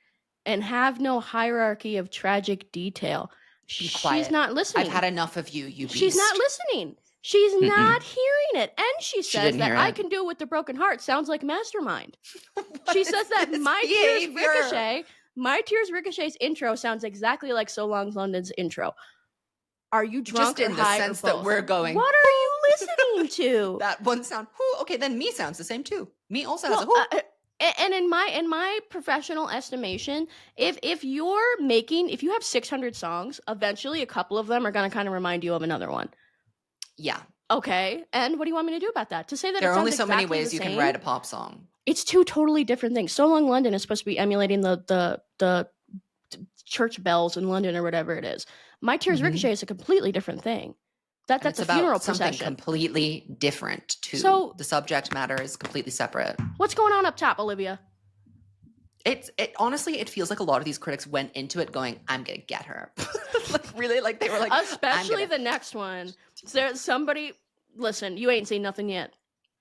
and have no hierarchy of tragic detail. She's not listening. I've had enough of you, you beast. She's not listening. She's not hearing it. And she says that I Can Do It With the Broken Heart sounds like Mastermind. She says that My Tears Ricochet's intro sounds exactly like So Long London's intro. Are you drunk just in or the high sense or both? that we're going, what are you listening to? That one sound, whoo, okay, then me sounds the same too. Me also has a whoo. And in my professional estimation, if you have 600 songs, eventually a couple of them are going to kind of remind you of another one. Yeah. Okay. And what do you want me to do about that? To say that there it are only exactly so many ways you can write a pop song. It's two totally different things. So Long London is supposed to be emulating the church bells in London or whatever it is. My Tears Ricochet is a completely different thing. That's a funeral procession. Something completely different too. So the subject matter is completely separate. What's going on up top, Olivia? Honestly, it feels like a lot of these critics went into it going, I'm gonna get her. Really, they were like, especially the next one. Somebody, listen, you ain't seen nothing yet.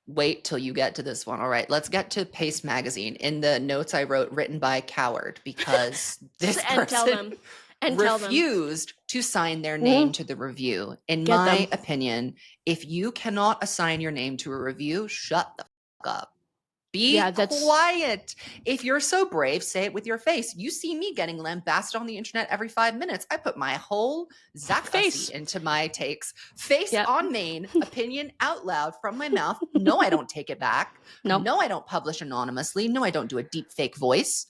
Wait till you get to this one. All right, let's get to Paste Magazine. In the notes I wrote, written by Coward, because this person refused to sign their name to the review. In my opinion, if you cannot assign your name to a review, shut the fuck up. Be quiet. If you're so brave, say it with your face. You see me getting lambasted on the internet every 5 minutes. I put my whole face into my takes. Face on main, opinion out loud from my mouth. No, I don't take it back. No, I don't publish anonymously. No, I don't do a deep fake voice.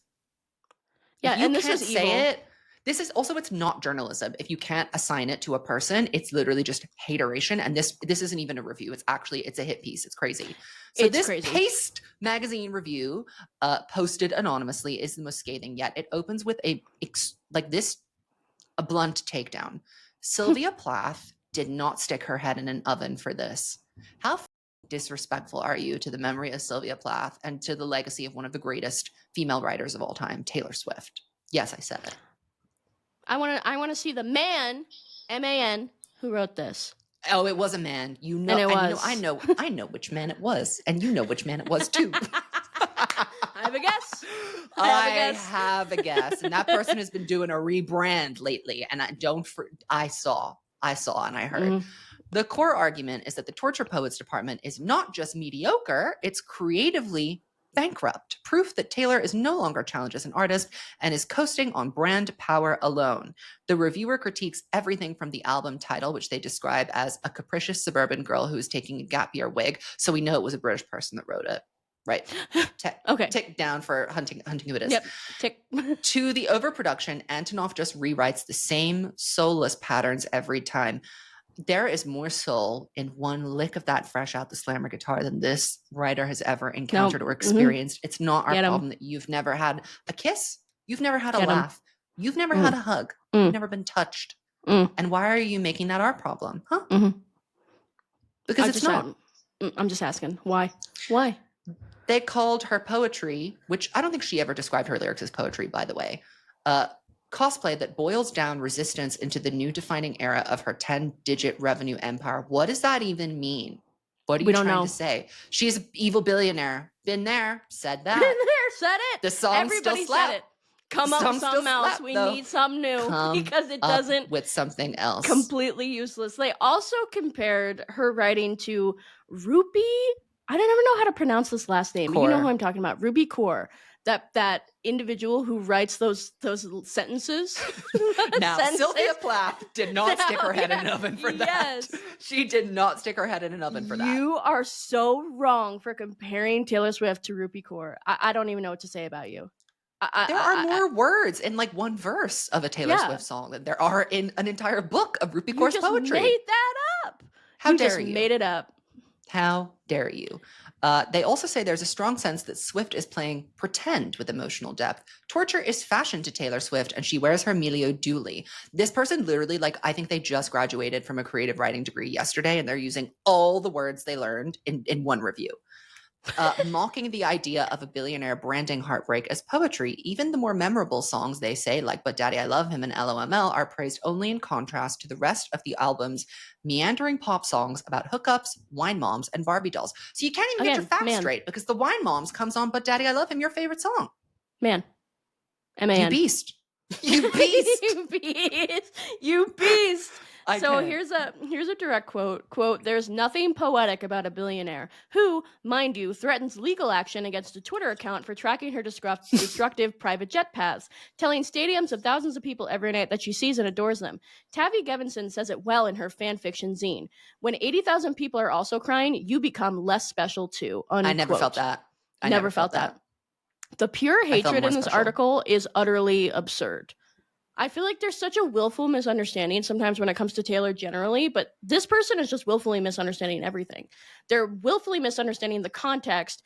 Yeah, and this is say it. This is also, it's not journalism. If you can't assign it to a person, it's literally just hateration. And this isn't even a review. It's a hit piece. It's crazy. So this Paste Magazine review, posted anonymously, is the most scathing yet. It opens with a blunt takedown. Sylvia Plath did not stick her head in an oven for this. How disrespectful are you to the memory of Sylvia Plath and to the legacy of one of the greatest female writers of all time, Taylor Swift? Yes, I said it. I want to see the man, M-A-N, who wrote this. Oh, it was a man. You know, and it was. I know which man it was, and you know which man it was too. I have a guess. I have a guess, and that person has been doing a rebrand lately. And I saw, and I heard. The core argument is that the Torture Poets department is not just mediocre; it's creatively bankrupt, proof that Taylor is no longer challenged as an artist and is coasting on brand power alone. The reviewer critiques everything from the album title, which they describe as a capricious suburban girl who is taking a gap year wig, so we know it was a British person that wrote it. Right. Okay. Tick down for hunting who it is. Yep. Tick. To the overproduction, Antonoff just rewrites the same soulless patterns every time. There is more soul in one lick of that fresh out the slammer guitar than this writer has ever encountered or experienced. It's not our problem that you've never had a kiss. You've never had a laugh. You've never had a hug. You've never been touched. And why are you making that our problem? Huh? Because it's not. I'm just asking. Why? Why? They called her poetry, which I don't think she ever described her lyrics as poetry, by the way, cosplay that boils down resistance into the new defining era of her 10-digit revenue empire. What does that even mean? What are you trying to say? She's an evil billionaire. Been there, said that. Been there, said it. The song Everybody still said it. Come up with something else. We need something new because it doesn't. With something else. Completely useless. They also compared her writing to Ruby. I don't ever know how to pronounce this last name. But you know who I'm talking about. Ruby Kaur. that individual who writes those sentences. Now, Sylvia Plath did not stick her head in an oven for that. She did not stick her head in an oven for that. You are so wrong for comparing Taylor Swift to Rupi Kaur. I don't even know what to say about you. There are more words in like one verse of a Taylor Swift song than there are in an entire book of Rupi Kaur's poetry. You just made that up. How dare you? You just made it up. How dare you? They also say there's a strong sense that Swift is playing pretend with emotional depth. Torture is fashion to Taylor Swift, and she wears her Emilio duly. This person literally, like, I think they just graduated from a creative writing degree yesterday, and they're using all the words they learned in one review. Mocking the idea of a billionaire branding heartbreak as poetry. Even the more memorable songs, they say, like But Daddy I Love Him and LOML, are praised only in contrast to the rest of the album's meandering pop songs about hookups, wine moms, and Barbie dolls. So you can't even get your facts straight, because the wine moms comes on But Daddy I Love Him, your favorite song. Man. M-A-N. You beast. You beast. You beast. You beast. Here's a direct quote, "There's nothing poetic about a billionaire who, mind you, threatens legal action against a Twitter account for tracking her destructive private jet paths, telling stadiums of thousands of people every night that she sees and adores them. Tavi Gevinson says it well in her fan fiction zine. When 80,000 people are also crying, you become less special too." Unquote. I never felt that. I never felt that. The pure hatred in this article is utterly absurd. I feel like there's such a willful misunderstanding sometimes when it comes to Taylor generally, but this person is just willfully misunderstanding everything. They're willfully misunderstanding the context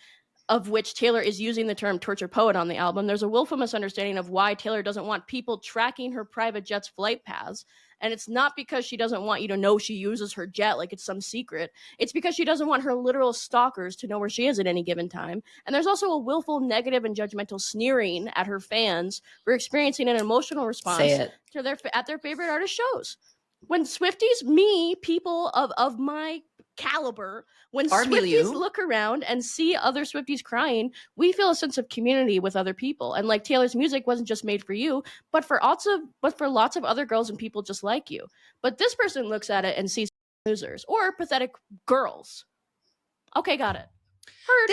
of which Taylor is using the term torture poet on the album. There's a willful misunderstanding of why Taylor doesn't want people tracking her private jet's flight paths. And it's not because she doesn't want you to know she uses her jet like it's some secret. It's because she doesn't want her literal stalkers to know where she is at any given time. And there's also a willful, negative, and judgmental sneering at her fans for experiencing an emotional response to their favorite artist shows. When Swifties, people of my caliber, when Swifties look around and see other Swifties crying, we feel a sense of community with other people. And like Taylor's music wasn't just made for you, but for lots of other girls and people just like you. But this person looks at it and sees losers or pathetic girls. Okay, got it. Heard.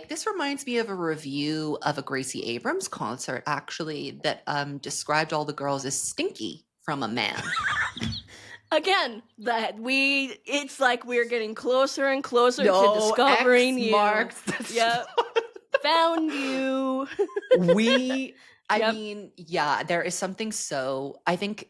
This reminds me of a review of a Gracie Abrams concert, actually, that described all the girls as stinky from a man. Again, it's like we're getting closer and closer to discovering you. Yep. Found you. I mean, yeah, there is something I think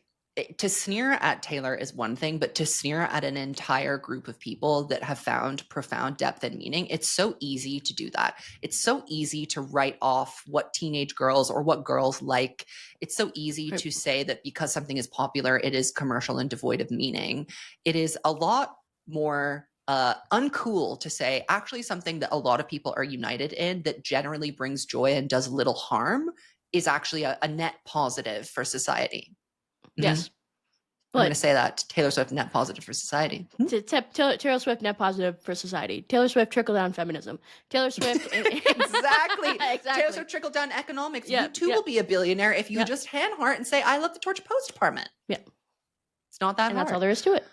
to sneer at Taylor is one thing, but to sneer at an entire group of people that have found profound depth and meaning, it's so easy to do that. It's so easy to write off what teenage girls or what girls like. It's so easy to say that because something is popular, it is commercial and devoid of meaning. It is a lot more uncool to say actually something that a lot of people are united in that generally brings joy and does little harm is actually a net positive for society. Yes. I'm going to say that. Taylor Swift, net positive for society. Taylor Swift, net positive for society. Taylor Swift, trickle-down feminism. Taylor Swift... Exactly. Taylor Swift, trickle-down economics. You too will be a billionaire if you just hand heart and say, I love the Torture Poets Department. Yeah. It's not that hard. And that's all there is to it.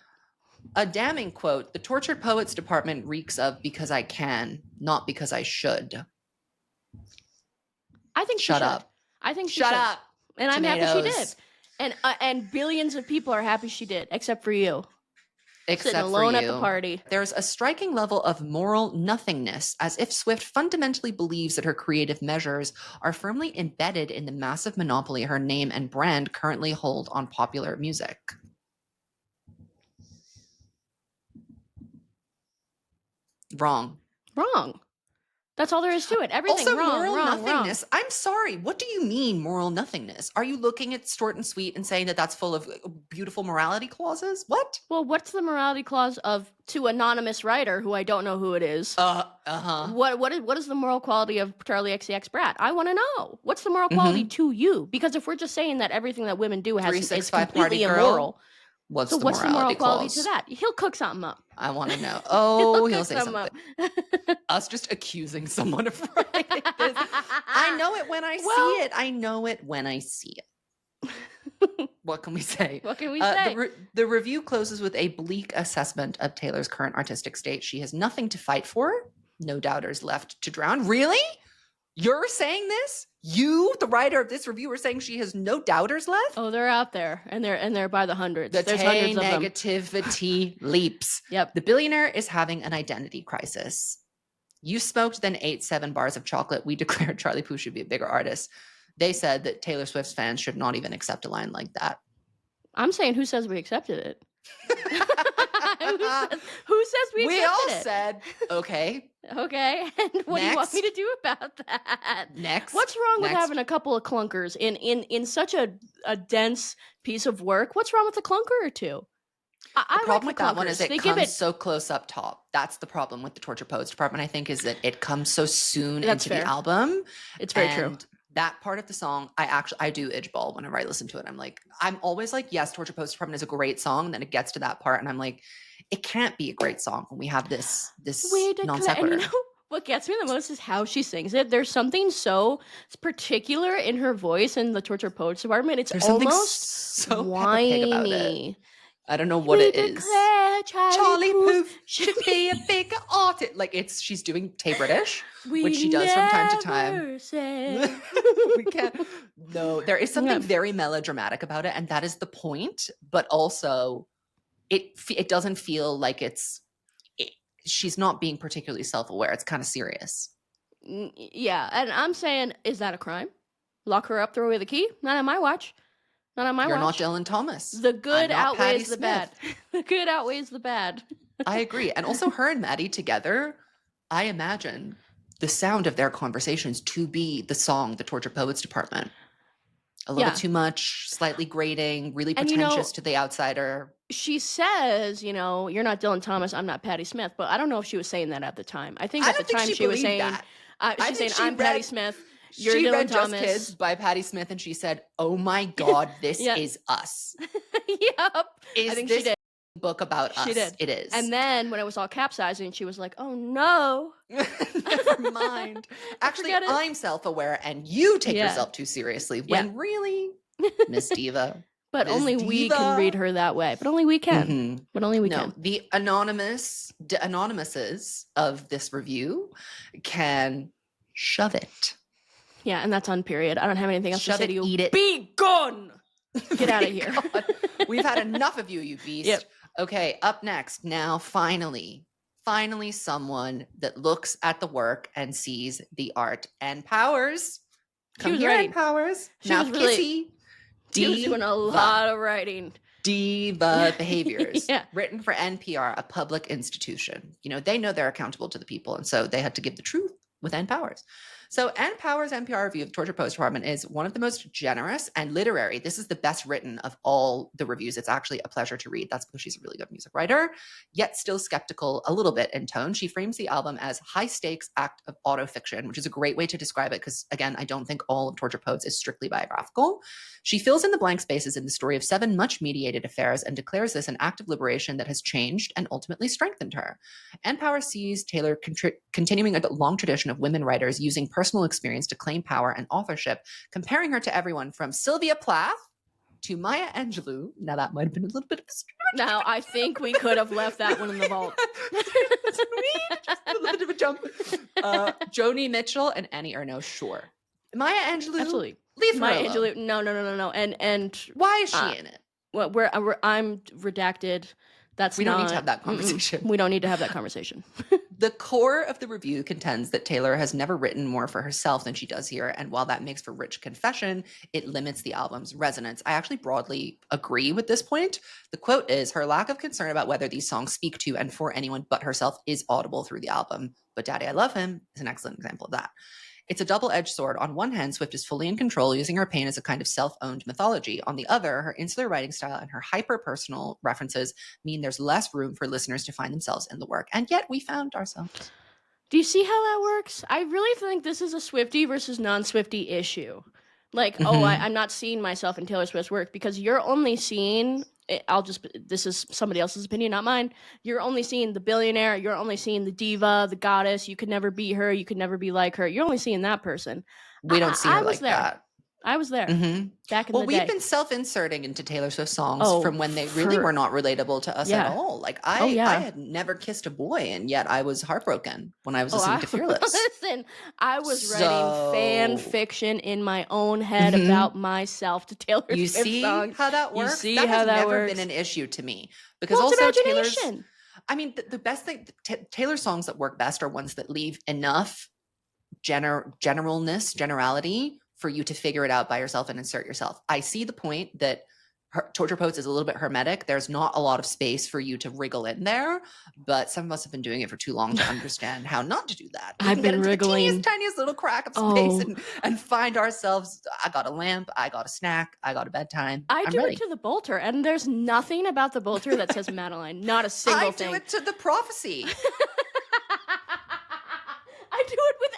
A damning quote, the Tortured Poets Department reeks of because I can, not because I should. I think Shut up. I think she Shut should. up. And I'm Tomatoes. happy she did. And billions of people are happy she did, except for you. Sitting alone at the party. There's a striking level of moral nothingness, as if Swift fundamentally believes that her creative measures are firmly embedded in the massive monopoly her name and brand currently hold on popular music. Wrong. That's all there is to it. Everything also, wrong, moral wrong, nothingness. wrong. I'm sorry. What do you mean moral nothingness? Are you looking at Short and Sweet and saying that that's full of beautiful morality clauses? What? Well, what's the morality clause of to anonymous writer who I don't know who it is? What is the moral quality of Charlie XCX Brat? I want to know. What's the moral quality to you? Because if we're just saying that everything that women do is completely immoral. What's the morality quality clause? to that? He'll cook something up. I want to know. Oh, he'll say something. Us just accusing someone of writing this. I know it when I see it. I know it when I see it. What can we say? What can we say? The review closes with a bleak assessment of Taylor's current artistic state. She has nothing to fight for. No doubters left to drown. Really? You're saying this? You, the writer of this review, are saying she has no doubters left? Oh, they're out there, and they're by the hundreds. The There's hundreds of them. negativity leaps. Yep. The billionaire is having an identity crisis. You smoked, then ate 7 bars of chocolate. We declared Charlie Puth should be a bigger artist. They said that Taylor Swift's fans should not even accept a line like that. I'm saying, who says we accepted it? Who says we accepted it? We all said, okay. Okay, and what do you want me to do about that? What's wrong with having a couple of clunkers in such a dense piece of work? What's wrong with a clunker or two? The problem with that one is it comes so close up top. That's the problem with the Torture Poets department, I think, is that it comes so soon into the album. It's very true. That part of the song, I do itch ball whenever I listen to it. I'm always like, yes, Torture Poets department is a great song. And then it gets to that part and I'm like, it can't be a great song when we have this non sequitur. And you know what gets me the most is how she sings it. There's something so particular in her voice in the Torture Poets department. It's almost so whiny. I don't know what it is. Charlie Puth should be a big artist. Like she's doing Tay British, which she does from time to time. We can't. No, there is something very melodramatic about it, and that is the point. But also, it doesn't feel like she's not being particularly self-aware. It's kind of serious. Yeah, and I'm saying, is that a crime? Lock her up, throw away the key? Not on my watch. Not on my watch. You're not Dylan Thomas. The good outweighs the bad. The good outweighs the bad. I agree. And also her and Maddie together, I imagine the sound of their conversations to be the song, The Torture Poets Department. A little too much, slightly grating, really pretentious to the outsider. She says, you're not Dylan Thomas, I'm not Patti Smith. But I don't know if she was saying that at the time. I think at the time she was saying, she's saying, I'm Patti Smith. She read Just Kids by Patti Smith and she said, oh my God, this is us. Yep. I think she did. Book about us? She did. It is. And then when it was all capsizing, she was like, oh no. Never mind. Actually, I'm self-aware and you take yourself too seriously when really, Miss Diva. But only we can read her that way. But only we can. Mm-hmm. But only we can. The anonymouses of this review can shove it. Yeah, and that's on period. I don't have anything else to say to you. Eat it. Be gone! Get out of here. We've had enough of you, you beast. Yep. Okay, up next. Now, finally someone that looks at the work and sees the art. And Powers. Come here, Ann Powers. Now, Kissy. She was doing a lot of writing. Diva behaviors. Written for NPR, a public institution. They know they're accountable to the people, and so they had to give the truth with Ann Powers. So Ann Powers' NPR review of the Torture Poets Department is one of the most generous and literary. This is the best written of all the reviews. It's actually a pleasure to read. That's because she's a really good music writer, yet still skeptical a little bit in tone. She frames the album as high-stakes act of autofiction, which is a great way to describe it because, again, I don't think all of Torture Poets is strictly biographical. She fills in the blank spaces in the story of 7 much-mediated affairs and declares this an act of liberation that has changed and ultimately strengthened her. Ann Powers sees Taylor continuing a long tradition of women writers using personal experience to claim power and authorship, comparing her to everyone from Sylvia Plath to Maya Angelou. Now that might have been a little bit of a stretch. Now I think we could have left that one in the vault. Just a little bit of a jump. Joni Mitchell and Annie Ernaux, sure. Maya Angelou, absolutely. Leave Maya Angelou, no. And why is she in it? Well, I'm redacted. We don't need to have that conversation. We don't need to have that conversation. The core of the review contends that Taylor has never written more for herself than she does here, and while that makes for rich confession, it limits the album's resonance. I actually broadly agree with this point. The quote is, her lack of concern about whether these songs speak to and for anyone but herself is audible through the album. But Daddy, I Love Him is an excellent example of that. It's a double-edged sword. On one hand, Swift is fully in control, using her pain as a kind of self-owned mythology. On the other, her insular writing style and her hyper-personal references mean there's less room for listeners to find themselves in the work. And yet, we found ourselves. Do you see how that works? I really think this is a Swiftie versus non-Swiftie issue. Like, I'm not seeing myself in Taylor Swift's work because you're only seeing... this is somebody else's opinion, not mine. You're only seeing the billionaire. You're only seeing the diva, the goddess. You could never be her. You could never be like her. You're only seeing that person. We don't see her like that. I was there back in Well, the we've day. been self-inserting into Taylor Swift songs from when they really were not relatable to us at all. Like I had never kissed a boy, and yet I was heartbroken when I was listening to Fearless. Listen, I was writing fan fiction in my own head about myself to Taylor you Swift see songs. how that works? You see that how has that never works? been an issue to me because well, also it's imagination. I mean, the best thing, Taylor songs that work best are ones that leave enough generality for you to figure it out by yourself and insert yourself. I see the point that Torture Poets is a little bit hermetic. There's not a lot of space for you to wriggle in there, but some of us have been doing it for too long to understand how not to do that. I've been wriggling the tiniest little crack of space and find ourselves. I got a lamp, I got a snack, I got a bedtime. I'm ready. It to the bolter, and there's nothing about the bolter that says Madeline. Not a single thing. I do it to the prophecy. I do it with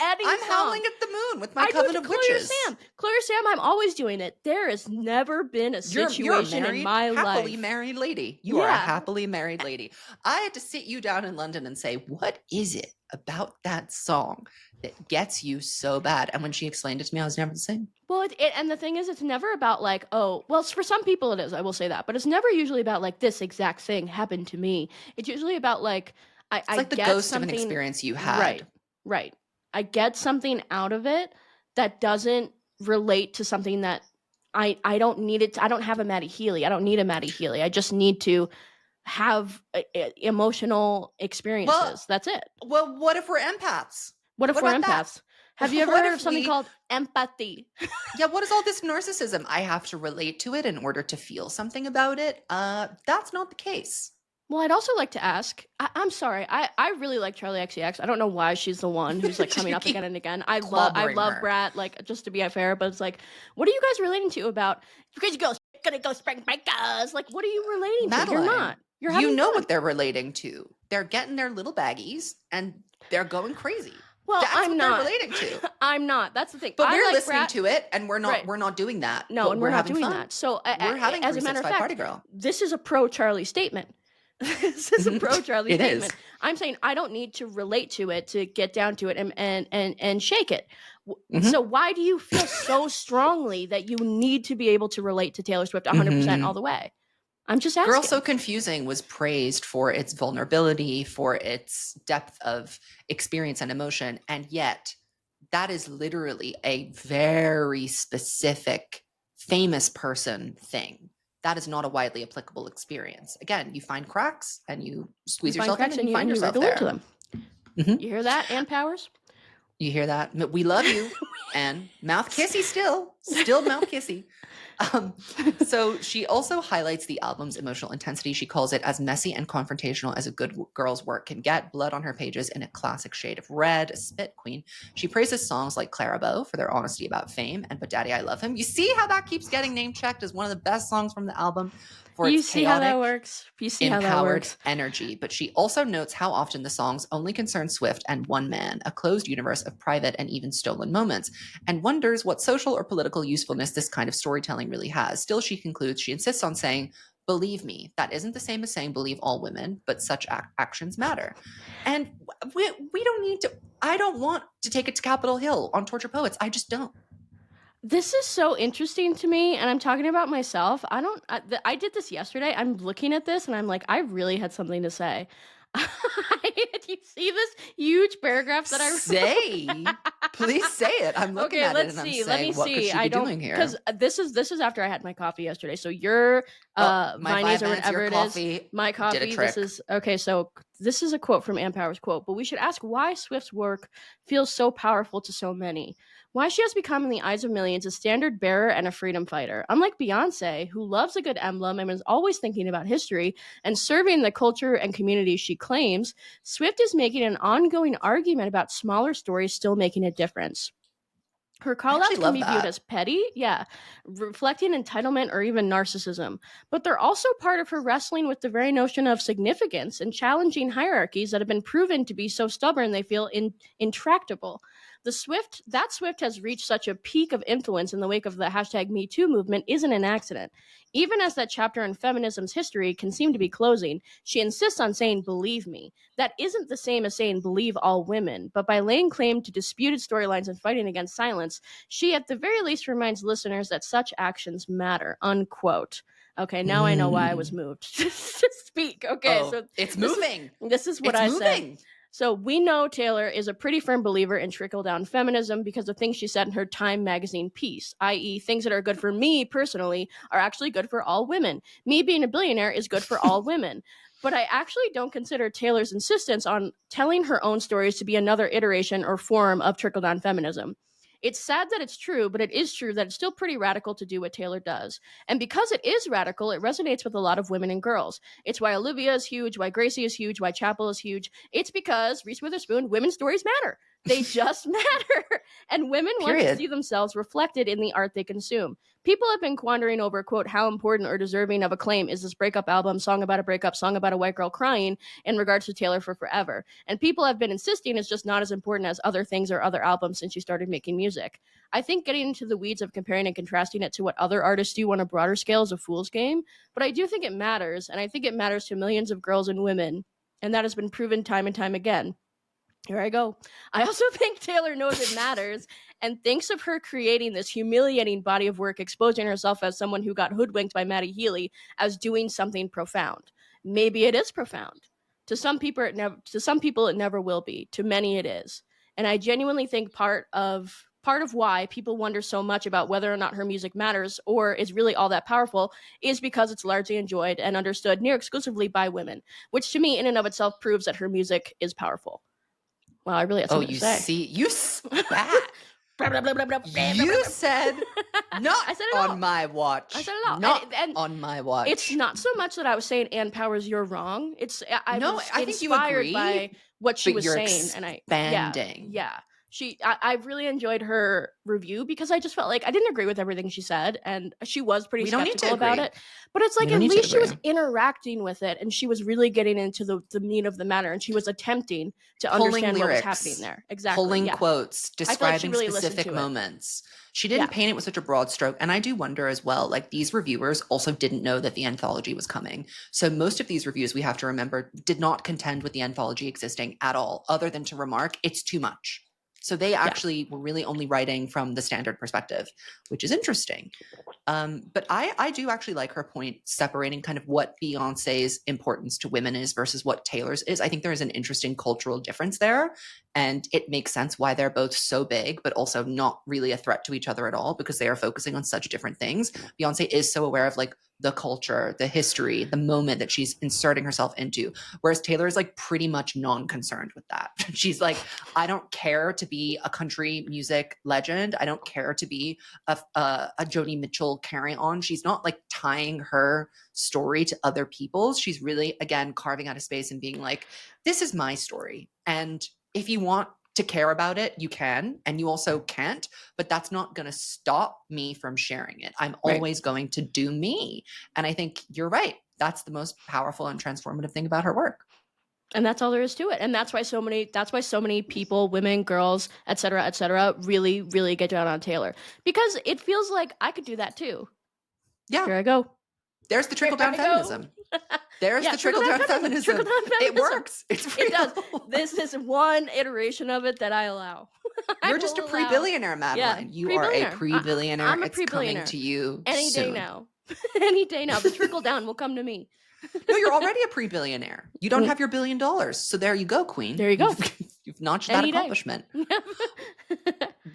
any I'm song. howling at the moon with my coven of witches. Claire Sam, I'm always doing it. There has never been a situation in my life. Happily married lady. You are a happily married lady. I had to sit you down in London and say, what is it about that song that gets you so bad? And when she explained it to me, I was never the same. Well, and the thing is, it's never about like, oh, well, for some people it is, I will say that. But it's never usually about like, this exact thing happened to me. It's usually about like, it's like the ghost of an experience you had. Right. I get something out of it that doesn't relate to something that I don't need it. I don't have a Maddie Healy. I don't need a Maddie Healy. I just need to have emotional experiences. That's it. Well, what if we're empaths? What if we're empaths? Have you ever heard of something called empathy? Yeah, what is all this narcissism? I have to relate to it in order to feel something about it. That's not the case. Well, I'd also like to ask, I'm sorry, I really like Charlie XCX. I don't know why she's the one who's like coming up again and again. I love Brat, like, just to be fair, but it's like, what are you guys relating to about, you guys gonna go spring breakers? Like, what are you relating Madeline, to? You're not. You're having fun. What they're relating to. They're getting their little baggies and they're going crazy. Well, that's I'm what not they're relating to. I'm not. That's the thing. But we're listening to it, and we're not doing that. No, and we're not doing fun. that. So, we're having as a matter of fact, party girl. This is a pro Charlie statement. This is a pro Charlie statement. Is. I'm saying I don't need to relate to it to get down to it and shake it. So why do you feel so strongly that you need to be able to relate to Taylor Swift 100% all the way? I'm just asking. Girl So Confusing was praised for its vulnerability, for its depth of experience and emotion, and yet that is literally a very specific, famous person thing. That is not a widely applicable experience. Again, you find cracks and you squeeze yourself in and you find yourself there. To them. You hear that, Ann Powers? You hear that? We love you, Ann. Mouth kissy still mouth kissy. So she also highlights the album's emotional intensity. She calls it as messy and confrontational as a good girl's work can get. Blood on her pages in a classic shade of red, a spit queen. She praises songs like Clarabout for their honesty about fame and But Daddy I Love Him. You see how that keeps getting name checked as one of the best songs from the album? For its see how that works. You see how that works. Energy. But she also notes how often the songs only concern Swift and one man, a closed universe of private and even stolen moments, and wonders what social or political usefulness this kind of storytelling really has. Still, she concludes, she insists on saying, believe me, that isn't the same as saying believe all women, but such actions matter. And we don't need to, I don't want to take it to Capitol Hill on Torture Poets. I just don't. This is so interesting to me, and I'm talking about myself. I did this yesterday. I'm looking at this, and I'm like, I really had something to say. You see this huge paragraph that I wrote? Say, please say it. I'm looking at it, and I'm saying, what could she be doing here? Because this is after I had my coffee yesterday. So your Viney's or whatever it is, my coffee. This is okay. So this is a quote from Ann Powers' quote. But we should ask why Swift's work feels so powerful to so many. Why she has become, in the eyes of millions, a standard bearer and a freedom fighter. Unlike Beyonce, who loves a good emblem and is always thinking about history and serving the culture and community she claims, Swift is making an ongoing argument about smaller stories still making a difference. Her call-outs can be viewed as petty, reflecting entitlement or even narcissism. But they're also part of her wrestling with the very notion of significance and challenging hierarchies that have been proven to be so stubborn they feel intractable. That Swift has reached such a peak of influence in the wake of the hashtag Me Too movement isn't an accident. Even as that chapter in feminism's history can seem to be closing, she insists on saying, believe me. That isn't the same as saying believe all women, but by laying claim to disputed storylines and fighting against silence, she at the very least reminds listeners that such actions matter, unquote. Okay, now I know why I was moved to speak. Okay, so it's moving. This is what I said. So we know Taylor is a pretty firm believer in trickle-down feminism because of things she said in her Time magazine piece, i.e. things that are good for me personally are actually good for all women. Me being a billionaire is good for all women. But I actually don't consider Taylor's insistence on telling her own stories to be another iteration or form of trickle-down feminism. It's sad that it's true, but it is true that it's still pretty radical to do what Taylor does. And because it is radical, it resonates with a lot of women and girls. It's why Olivia is huge, why Gracie is huge, why Chapel is huge. It's because, Reese Witherspoon, women's stories matter. They just matter. And women want to see themselves reflected in the art they consume. People have been quandering over, quote, how important or deserving of acclaim is this breakup album, song about a breakup, song about a white girl crying, in regards to Taylor for Forever. And people have been insisting it's just not as important as other things or other albums since she started making music. I think getting into the weeds of comparing and contrasting it to what other artists do on a broader scale is a fool's game, but I do think it matters, and I think it matters to millions of girls and women, and that has been proven time and time again. Here I go. I also think Taylor knows it matters and thinks of her creating this humiliating body of work, exposing herself as someone who got hoodwinked by Maddie Healy, as doing something profound. Maybe it is profound. To some people, it never will be. To many, it is. And I genuinely think part of why people wonder so much about whether or not her music matters or is really all that powerful is because it's largely enjoyed and understood near exclusively by women, which to me in and of itself proves that her music is powerful. Wow, I really had something to say. You spat. You said not I said it on all. My watch. I said it all. Not and on my watch. It's not so much that I was saying Ann Powers, you're wrong. I think you agree by what she was saying, and expanding. Yeah. I really enjoyed her review because I just felt like I didn't agree with everything she said, and she was pretty skeptical about it. But it's like at least she was interacting with it, and she was really getting into the meat of the matter, and she was attempting to understand what was happening there. Exactly. Pulling quotes, describing really specific moments. She didn't paint it with such a broad stroke. And I do wonder as well, like these reviewers also didn't know that the anthology was coming. So most of these reviews, we have to remember, did not contend with the anthology existing at all, other than to remark it's too much. So they actually were really only writing from the standard perspective, which is interesting. But I do actually like her point separating kind of what Beyonce's importance to women is versus what Taylor's is. I think there is an interesting cultural difference there. And it makes sense why they're both so big, but also not really a threat to each other at all because they are focusing on such different things. Beyonce is so aware of like the culture, the history, the moment that she's inserting herself into. Whereas Taylor is like pretty much non-concerned with that. She's like, I don't care to be a country music legend. I don't care to be a Joni Mitchell carry on. She's not like tying her story to other people's. She's really, again, carving out a space and being like, this is my story. And if you want to care about it, you can, and you also can't, but that's not going to stop me from sharing it. I'm always going to do me. And I think you're right. That's the most powerful and transformative thing about her work. And that's all there is to it. And that's why so many people, women, girls, et cetera, really, really get down on Taylor. Because it feels like I could do that too. Yeah. Here I go. There's the trickle-down feminism. There's the trickle-down feminism. It works. It's real. It does. This is one iteration of it that I allow. You're just a pre-billionaire, Madeline. Yeah, you are a pre-billionaire. I'm a pre-billionaire. It's coming to you any soon. day now. Any day now. The trickle-down will come to me. No, you're already a pre-billionaire. You don't have your $1 billion. So there you go, queen. There you go. You've notched that accomplishment.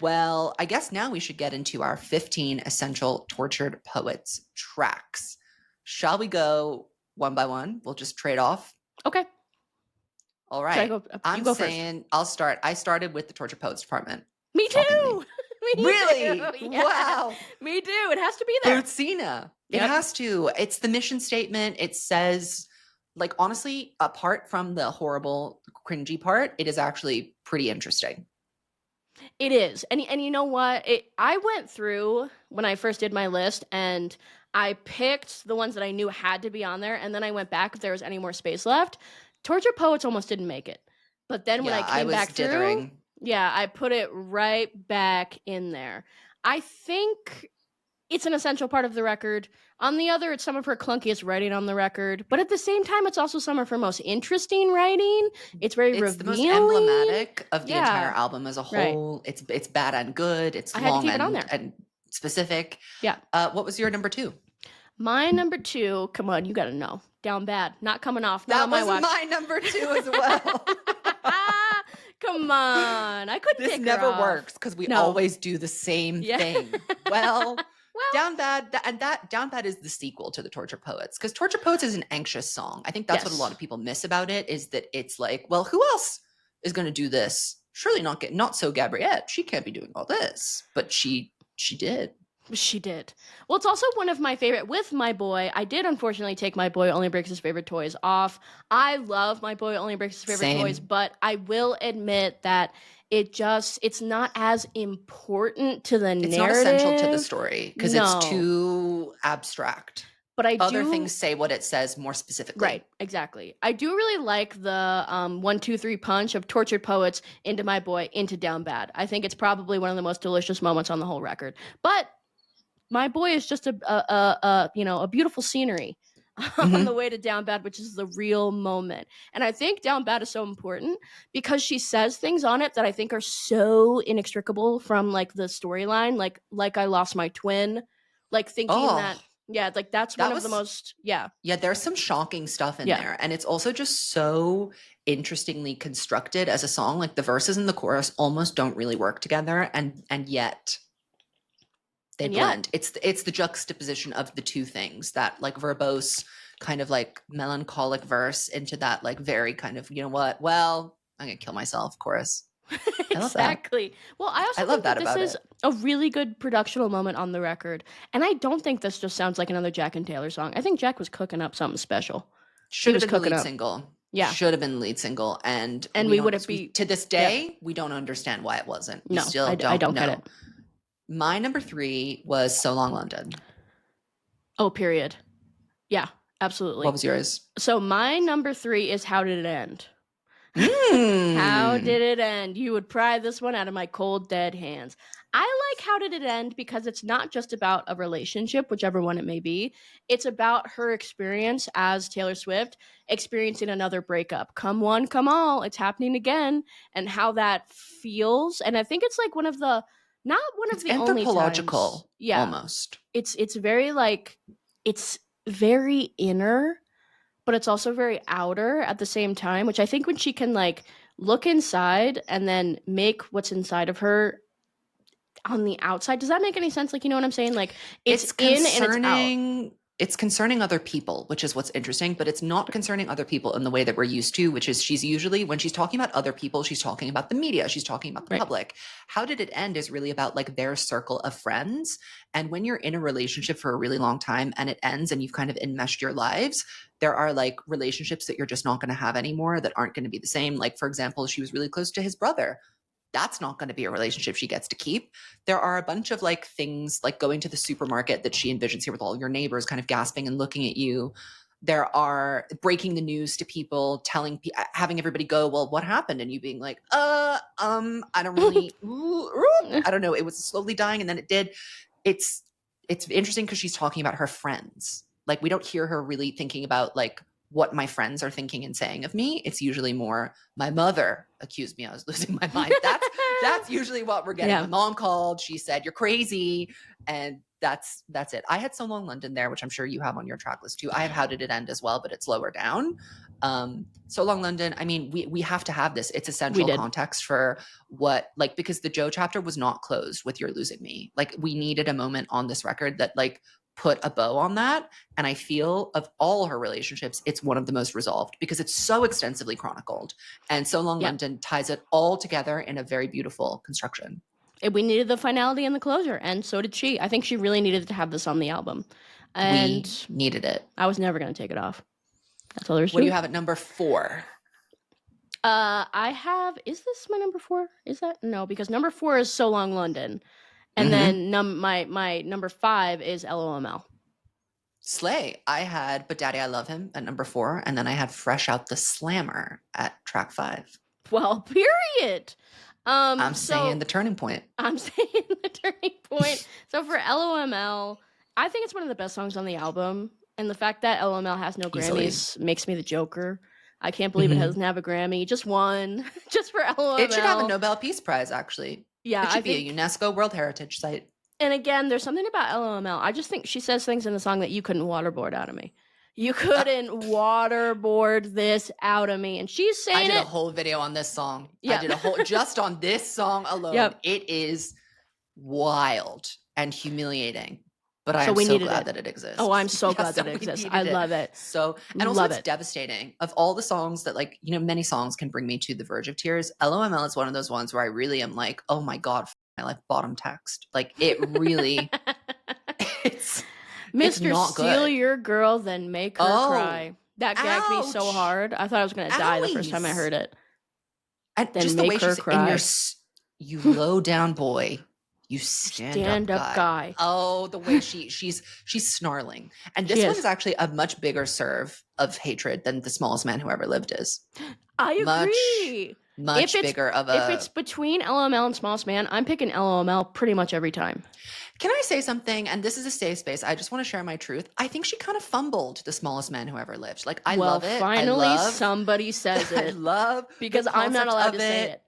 Well, I guess now we should get into our 15 essential tortured poets tracks. Shall we go one by one? We'll just trade off. Okay. All right. I'm saying I'll start. I started with the Torture Poets Department. Me too. Really? Yeah. Wow. Me too. It has to be there. Bootsina. It has to. It's the mission statement. It says, like, honestly, apart from the horrible, cringy part, it is actually pretty interesting. It is. And you know what? I went through when I first did my list and I picked the ones that I knew had to be on there. And then I went back if there was any more space left. Torture Poets almost didn't make it. But then when I came back through, Yeah, I put it right back in there. I think it's an essential part of the record. On the other, it's some of her clunkiest writing on the record, but at the same time, it's also some of her most interesting writing. It's very It's the most revealing. emblematic of the entire Yeah, album as a right. whole. It's bad and good. It's I had to long keep it on there. and specific. Yeah. What was your number 2? My number 2, come on, you gotta know. Down Bad, not coming off, not That on my was watch. my number 2 as well. Come on, I couldn't This take her never off. works because we always do the same thing. Well, Down Bad, Down Bad is the sequel to the Torture Poets, because Torture Poets is an anxious song. I think that's what a lot of people miss about it, is that it's like, well, who else is going to do this? Surely not so Gabriette. She can't be doing all this, but she did. She did. Well, it's also one of my favorite with My Boy. I did unfortunately take My Boy Only Breaks His Favorite Toys off. I love My Boy Only Breaks His Favorite Toys, but I will admit that it's not as important to the narrative. It's not essential to the story because it's too abstract. But other things say what it says more specifically. Right, exactly. I do really like the 1, 2, 3 punch of Tortured Poets into My Boy into Down Bad. I think it's probably one of the most delicious moments on the whole record. But My Boy is just a beautiful scenery on the way to Down Bad, which is the real moment. And I think Down Bad is so important because she says things on it that I think are so inextricable from like the storyline, like I lost my twin, like thinking that like that's one of the most yeah, there's some shocking stuff in there, and it's also just so interestingly constructed as a song. Like the verses and the chorus almost don't really work together, and yet they blend. It's the juxtaposition of the two things, that like verbose kind of like melancholic verse into that like very kind of, you know what, well, I'm gonna kill myself chorus. Exactly. Well, I also think that this is a really good productional moment on the record, and I don't think this just sounds like another Jack and Taylor song. I think Jack was cooking up something special. Should have been the lead single. Yeah, should have been the lead single, and we wouldn't be to this day. We don't understand why it wasn't. We still I don't know. Get it. My number 3 was So Long London. Oh, period. Yeah, absolutely. What was yours? So my number 3 is How Did It End? How did it end? You would pry this one out of my cold, dead hands. I like How Did It End because it's not just about a relationship, whichever one it may be. It's about her experience as Taylor Swift, experiencing another breakup. Come one, come all. It's happening again, and how that feels. And I think it's like one of the not one of the only anthropological, yeah, almost. It's very like it's very inner, but it's also very outer at the same time, which I think when she can like look inside and then make what's inside of her on the outside. Does that make any sense? Like, you know what I'm saying? Like it's in and it's out. It's concerning other people, which is what's interesting, but it's not concerning other people in the way that we're used to, which is she's usually, when she's talking about other people, she's talking about the media, she's talking about the public. How Did It End is really about like their circle of friends. And when you're in a relationship for a really long time and it ends and you've kind of enmeshed your lives, there are like relationships that you're just not going to have anymore that aren't going to be the same. Like, for example, she was really close to his brother. That's not going to be a relationship she gets to keep. There are a bunch of like things like going to the supermarket that she envisions here with all your neighbors kind of gasping and looking at you. There are breaking the news to people, having everybody go, well, what happened? And you being like, I don't really, I don't know. It was slowly dying and then it did. It's interesting because she's talking about her friends. Like we don't hear her really thinking about like what my friends are thinking and saying of me. It's usually more, my mother accused me I was losing my mind. That's usually what we're getting. My mom called, she said, you're crazy. And that's it. I had So Long London there, which I'm sure you have on your track list too. I have How Did It End as well, but it's lower down. So Long London, I mean, we have to have this. It's essential context for what, like, because the Joe chapter was not closed with You're Losing Me. Like we needed a moment on this record that like put a bow on that. And I feel of all her relationships, it's one of the most resolved because it's so extensively chronicled. And So Long London ties it all together in a very beautiful construction. We needed the finality and the closure, and so did she. I think she really needed to have this on the album. And we needed it. I was never going to take it off. That's all there's to it. What do you have at number 4? I have, is this my number 4? Is that? No, because number 4 is So Long London. And then my number 5 is LOML. Slay. I had But Daddy I Love Him at number 4, and then I had Fresh Out the Slammer at track 5. Well, period. I'm saying the turning point. I'm saying the turning point. So for LOML, I think it's one of the best songs on the album. And the fact that LOML has no Grammys makes me the Joker. I can't believe it doesn't have a Grammy. Just one. Just for LOML. It should have a Nobel Peace Prize, actually. Yeah, it should be a UNESCO World Heritage Site. And again, there's something about LOML. I just think she says things in the song that you couldn't waterboard out of me. You couldn't waterboard this out of me. And she's saying I did a whole video on this song. Yeah. I did a whole, just on this song alone. Yep. It is wild and humiliating. But I am so glad that it exists. Oh, I'm so glad that it exists. I love it. So, and also it's devastating. Of all the songs that, like, you know, many songs can bring me to the verge of tears. LOML is one of those ones where I really am like, oh my God, my life bottom text. Like, it really, it's Mr. Steal your girl, then make her cry. That gagged me so hard. I thought I was going to die the first time I heard it. And then just make the way her cry. You low down boy. You stand up guy. Oh, the way she's snarling. And this one is actually a much bigger serve of hatred than The Smallest Man Who Ever Lived is. I agree. Much bigger of a... If it's between LOML and Smallest Man, I'm picking LOML pretty much every time. Can I say something? And this is a safe space. I just want to share my truth. I think she kind of fumbled The Smallest Man Who Ever Lived. Like, I love it. Finally, somebody says it. I love because I'm not allowed to say it.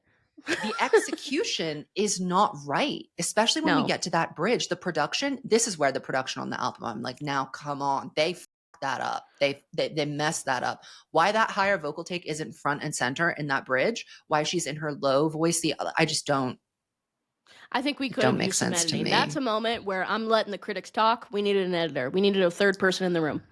The execution is not right, especially when we get to that bridge. The production, this is where the production on the album, I'm like, now come on, they f***ed that up. They messed that up. Why that higher vocal take isn't front and center in that bridge, why she's in her low voice, I just don't. I think we could have used some editing. That's a moment where I'm letting the critics talk. We needed an editor. We needed a third person in the room.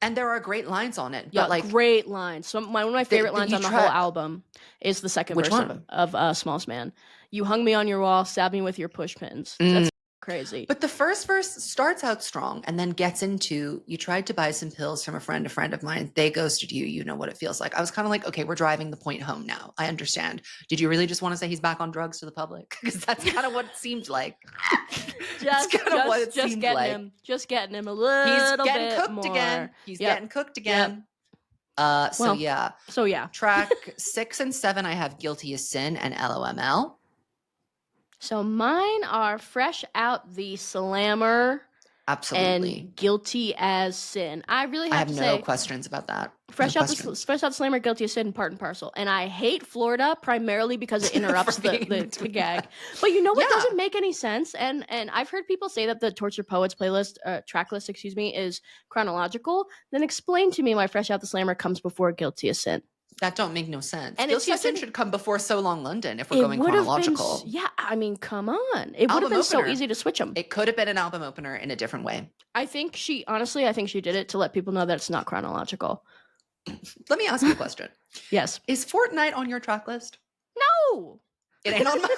And there are great lines on it. Yeah, but like great lines. So one of my favorite lines on the whole album is the second verse of Smallest Man. You hung me on your wall, stabbed me with your push pins. That's crazy. But the first verse starts out strong and then gets into, you tried to buy some pills from a friend of mine. They ghosted you. You know what it feels like. I was kind of like, okay, we're driving the point home now. I understand. Did you really just want to say he's back on drugs to the public? Because that's kind of what it seemed like. Just getting him a little bit more. Again. He's getting cooked again. So yeah. Track 6 and 7, I have Guilty as Sin and LOML. So mine are Fresh Out the Slammer. Absolutely. And Guilty as Sin. I really have to say. I have no questions about that. Fresh Out the Slammer, Guilty as Sin, part and parcel. And I hate Florida primarily because it interrupts the gag. But you know what doesn't make any sense? And I've heard people say that the Torture Poets track list, is chronological. Then explain to me why Fresh Out the Slammer comes before Guilty as Sin. That don't make no sense. And Guilty as Sin should come before So Long London if we're going chronological. I mean, come on. It would have been so easy to switch them. It could have been an album opener in a different way. I think she did it to let people know that it's not chronological. Let me ask you a question. Yes. Is Fortnite on your track list? No. It ain't on mine.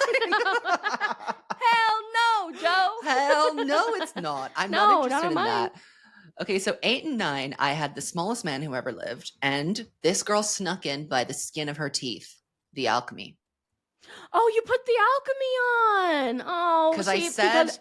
Hell no, Joe. Hell no, it's not. I'm not interested in that. Okay, so 8 and 9, I had The Smallest Man Who Ever Lived, and This Girl Snuck In by the Skin of Her Teeth, The Alchemy. Oh, you put The Alchemy on. Oh, because I said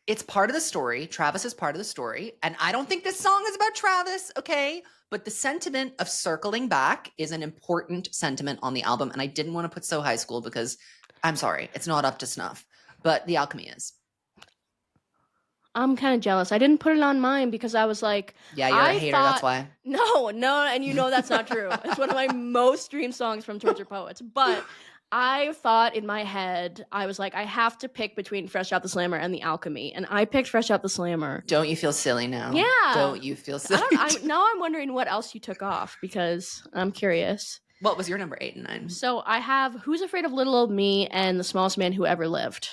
it's part of the story. Travis is part of the story, and I don't think this song is about Travis, okay? But the sentiment of circling back is an important sentiment on the album, and I didn't want to put So High School because, I'm sorry, it's not up to snuff, but The Alchemy is. I'm kind of jealous. I didn't put it on mine because I was like, yeah, you're a hater, that's why. No, and you know that's not true. It's one of my most streamed songs from Torture Poets. But I thought in my head, I was like, I have to pick between Fresh Out the Slammer and The Alchemy. And I picked Fresh Out the Slammer. Don't you feel silly now? Yeah. Don't you feel silly? Now I'm wondering what else you took off because I'm curious. What was your number 8 and 9? So I have Who's Afraid of Little Old Me and The Smallest Man Who Ever Lived.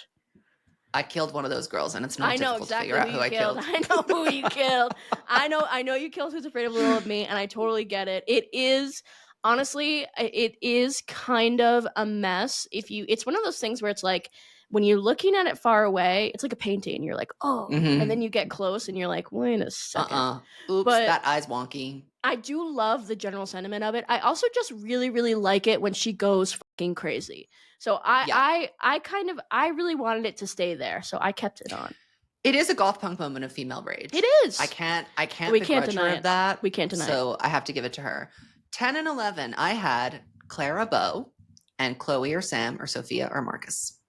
I killed one of those girls, and it's not difficult to figure out who I killed. I know who you killed. I know you killed Who's Afraid of Little Old Me, and I totally get it. It is, honestly, it is kind of a mess. It's one of those things where it's like, when you're looking at it far away, it's like a painting. You're like, oh, and then you get close, and you're like, wait a second. Oops, but that eye's wonky. I do love the general sentiment of it. I also just really, really like it when she goes fucking crazy. So I really wanted it to stay there, so I kept it on. It is a goth punk moment of female rage. It is. I can't deny her of that. We can't deny it. So I have to give it to her. 10 and 11, I had Clara Bow and Chloe or Sam or Sophia or Marcus.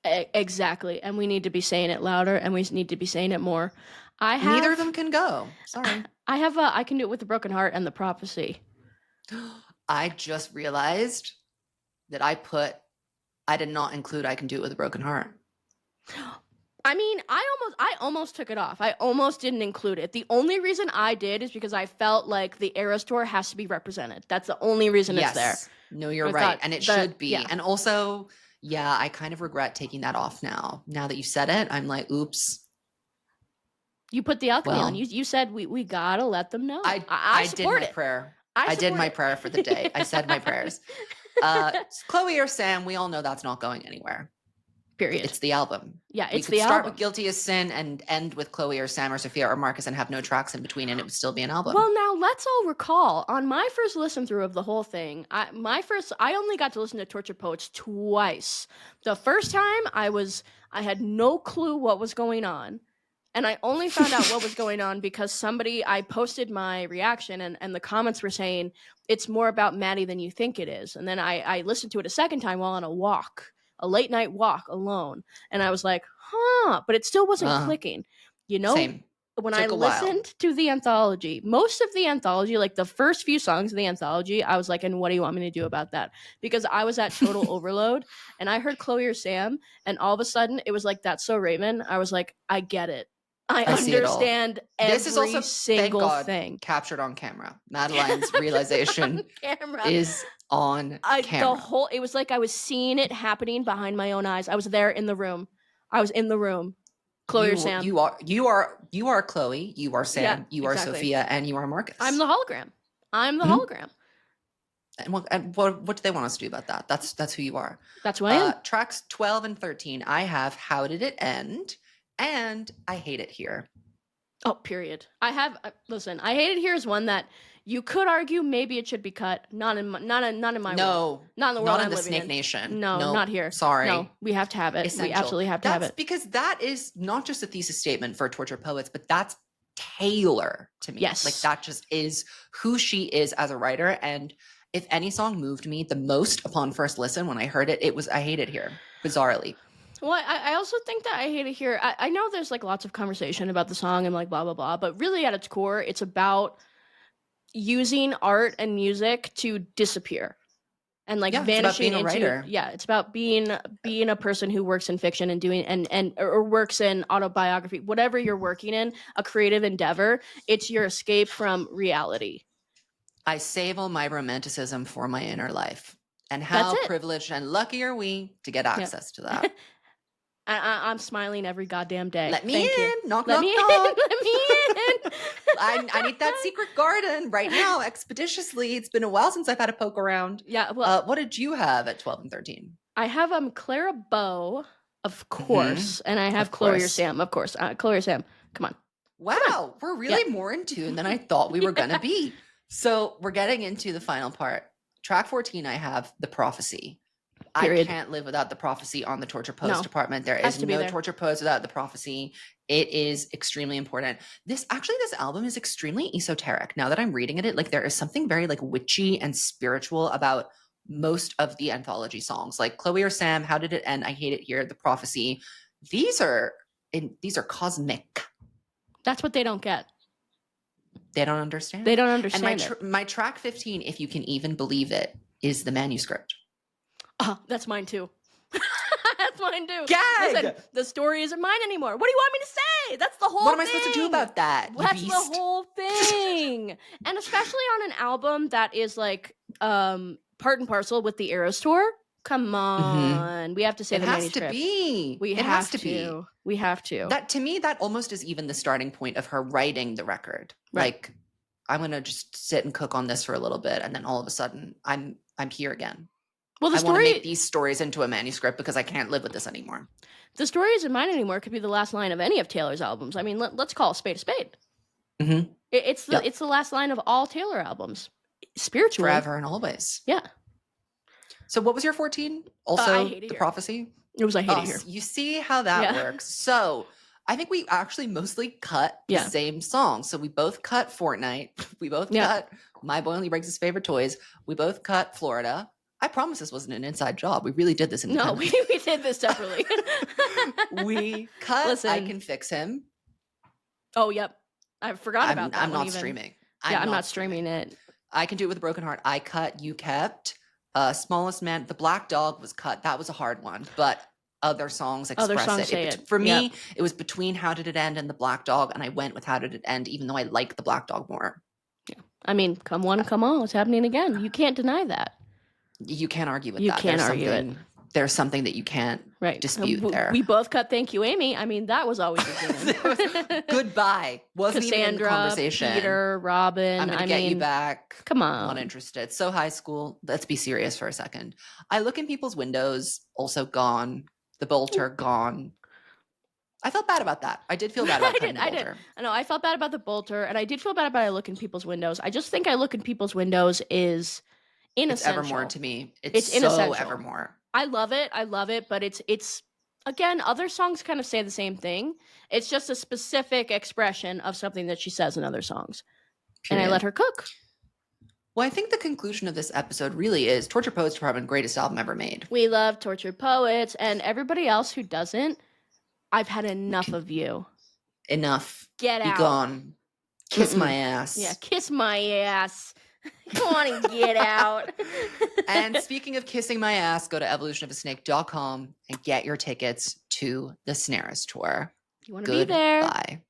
Exactly. And we need to be saying it louder, and we need to be saying it more. Neither of them can go. Sorry. I can do it with the broken heart and the prophecy. I just realized that I did not include I can do it with a broken heart. I mean, I almost took it off. I almost didn't include it. The only reason I did is because I felt like the Eras Tour has to be represented. That's the only reason it's there. No, you're right. And it should be. Yeah. And also, yeah, I kind of regret taking that off now. Now that you said it, I'm like, oops. You put the alchemy on. You said we gotta let them know. I did my prayer. I did my prayer for the day. I said my prayers. Chloe or Sam, we all know that's not going anywhere. Period. It's the album. Yeah, it's the album. We could start with Guilty as Sin and end with Chloe or Sam or Sophia or Marcus and have no tracks in between, and it would still be an album. Well, now let's all recall, on my first listen through of the whole thing, I only got to listen to Tortured Poets twice. The first time I had no clue what was going on. And I only found out what was going on because I posted my reaction and the comments were saying, it's more about Maddie than you think it is. And then I listened to it a second time while on a late night walk alone. And I was like, but it still wasn't clicking. Same. When I listened to the anthology, most of the anthology, like the first few songs of the anthology, I was like, and what do you want me to do about that? Because I was at total overload and I heard Chloe or Sam and all of a sudden it was like, that's so Raven. I was like, I get it. I understand every single thing. Captured on camera. Madeline's realization is on camera. It was like I was seeing it happening behind my own eyes. I was there in the room. I was in the room. Chloe or Sam. You are Chloe. You are Sam. You are Sophia, and you are Marcus. I'm the hologram. Hologram. And what do they want us to do about that? That's who you are. That's who I am. Tracks 12 and 13. I have How Did It End? And I Hate It Here. Oh, period. I have listen. I Hate It Here is one that you could argue maybe it should be cut. Not in my world. Not in the world not I'm in the living Snake in. Nation. No, not here. Sorry. No, we have to have it. Essential. We absolutely have to have it. Because that is not just a thesis statement for Tortured Poets, but that's Taylor to me. Yes. Like that just is who she is as a writer. And if any song moved me the most upon first listen when I heard it, it was I Hate It Here. Bizarrely. Well, I also think that I Hate It Here. I know there's like lots of conversation about the song and like blah, blah, blah. But really at its core, it's about using art and music to disappear. And like vanishing into writer. It's about being a person who works in fiction and doing or works in autobiography, whatever you're working in, a creative endeavor. It's your escape from reality. I save all my romanticism for my inner life. And how privileged and lucky are we to get access to that? I'm smiling every goddamn day. Let me in. Knock, Let knock, me knock. in. Let me in. I need that secret garden right now, expeditiously. It's been a while since I've had a poke around. Yeah. Well, what did you have at 12 and 13? I have Clara Bow, of course, and I have Chloe or Sam, of course. Chloe or Sam. Come on. Wow, we're really more in tune than I thought we were gonna be. So we're getting into the final part. Track 14, I have The Prophecy. Period. I can't live without The Prophecy on the Torture Poets department. There is no Torture Poets without The Prophecy. It is extremely important. This album is extremely esoteric. Now that I'm reading it, like there is something very like witchy and spiritual about most of the anthology songs. Like Chloe or Sam, How Did It End? I Hate It Here, The Prophecy. These are cosmic. That's what they don't get. They don't understand. They don't understand. And my track 15, if you can even believe it, is the manuscript. That's mine too. That's mine too. Gag! Listen, the story isn't mine anymore. What do you want me to say? That's the whole thing. What am I supposed to do about that? That's the whole thing. And especially on an album that is like part and parcel with the Eras Tour. Come on. We have to say the manuscript. It has to be. It has to be. We have to. That to me, that almost is even the starting point of her writing the record. Right. Like, I'm gonna just sit and cook on this for a little bit, and then all of a sudden, I'm here again. Well, I want to make these stories into a manuscript because I can't live with this anymore. The story isn't mine anymore could be the last line of any of Taylor's albums. I mean, let's call a spade a spade. Mm-hmm. It's the last line of all Taylor albums, spiritually, forever and always. Yeah. So, what was your 14? Also, The Prophecy. It was I Hate It Here. You see how that works. So, I think we actually mostly cut the same song. So we both cut Fortnite. We both cut My Boy Only Breaks His Favorite Toys. We both cut Florida. I promise this wasn't an inside job. We really did this No, independently. we did this separately. We cut Listen. I Can Fix Him. Oh, yep. I forgot about that I'm one not even. streaming. I'm not streaming it. I Can Do It With a Broken Heart. I cut, you kept. Smallest Man, The Black Dog was cut. That was a hard one, but other songs express it. For me, it was between How Did It End and The Black Dog, and I went with How Did It End, even though I like The Black Dog more. Yeah. I mean, come on, it's happening again. You can't deny that. You can't argue with that. You can't argue it. There's something that you can't dispute there. We both cut Thank You, Amy. I mean, that was always a given. Goodbye. Wasn't Cassandra, even in the conversation. Peter, Robin. I'm going to get you back. Come on. Not interested. So High School. Let's be serious for a second. I Look in People's Windows. Also gone. The Bolter, gone. I felt bad about that. I did feel bad about cutting the Bolter. I know. I felt bad about the Bolter, and I did feel bad about I Look in People's Windows. I just think I Look in People's Windows is inessential. It's Evermore to me. It's inessential. So Evermore. I love it, but it's again, other songs kind of say the same thing. It's just a specific expression of something that she says in other songs. Period. And I let her cook. Well, I think the conclusion of this episode really is Tortured Poets Department, greatest album ever made. We love Tortured Poets, and everybody else who doesn't, I've had enough of you. Enough. Get out. Be gone. Kiss my ass. Yeah, kiss my ass. Come on and get out. And speaking of kissing my ass, go to evolutionofasnake.com and get your tickets to the Snares tour. You want to be there. Goodbye.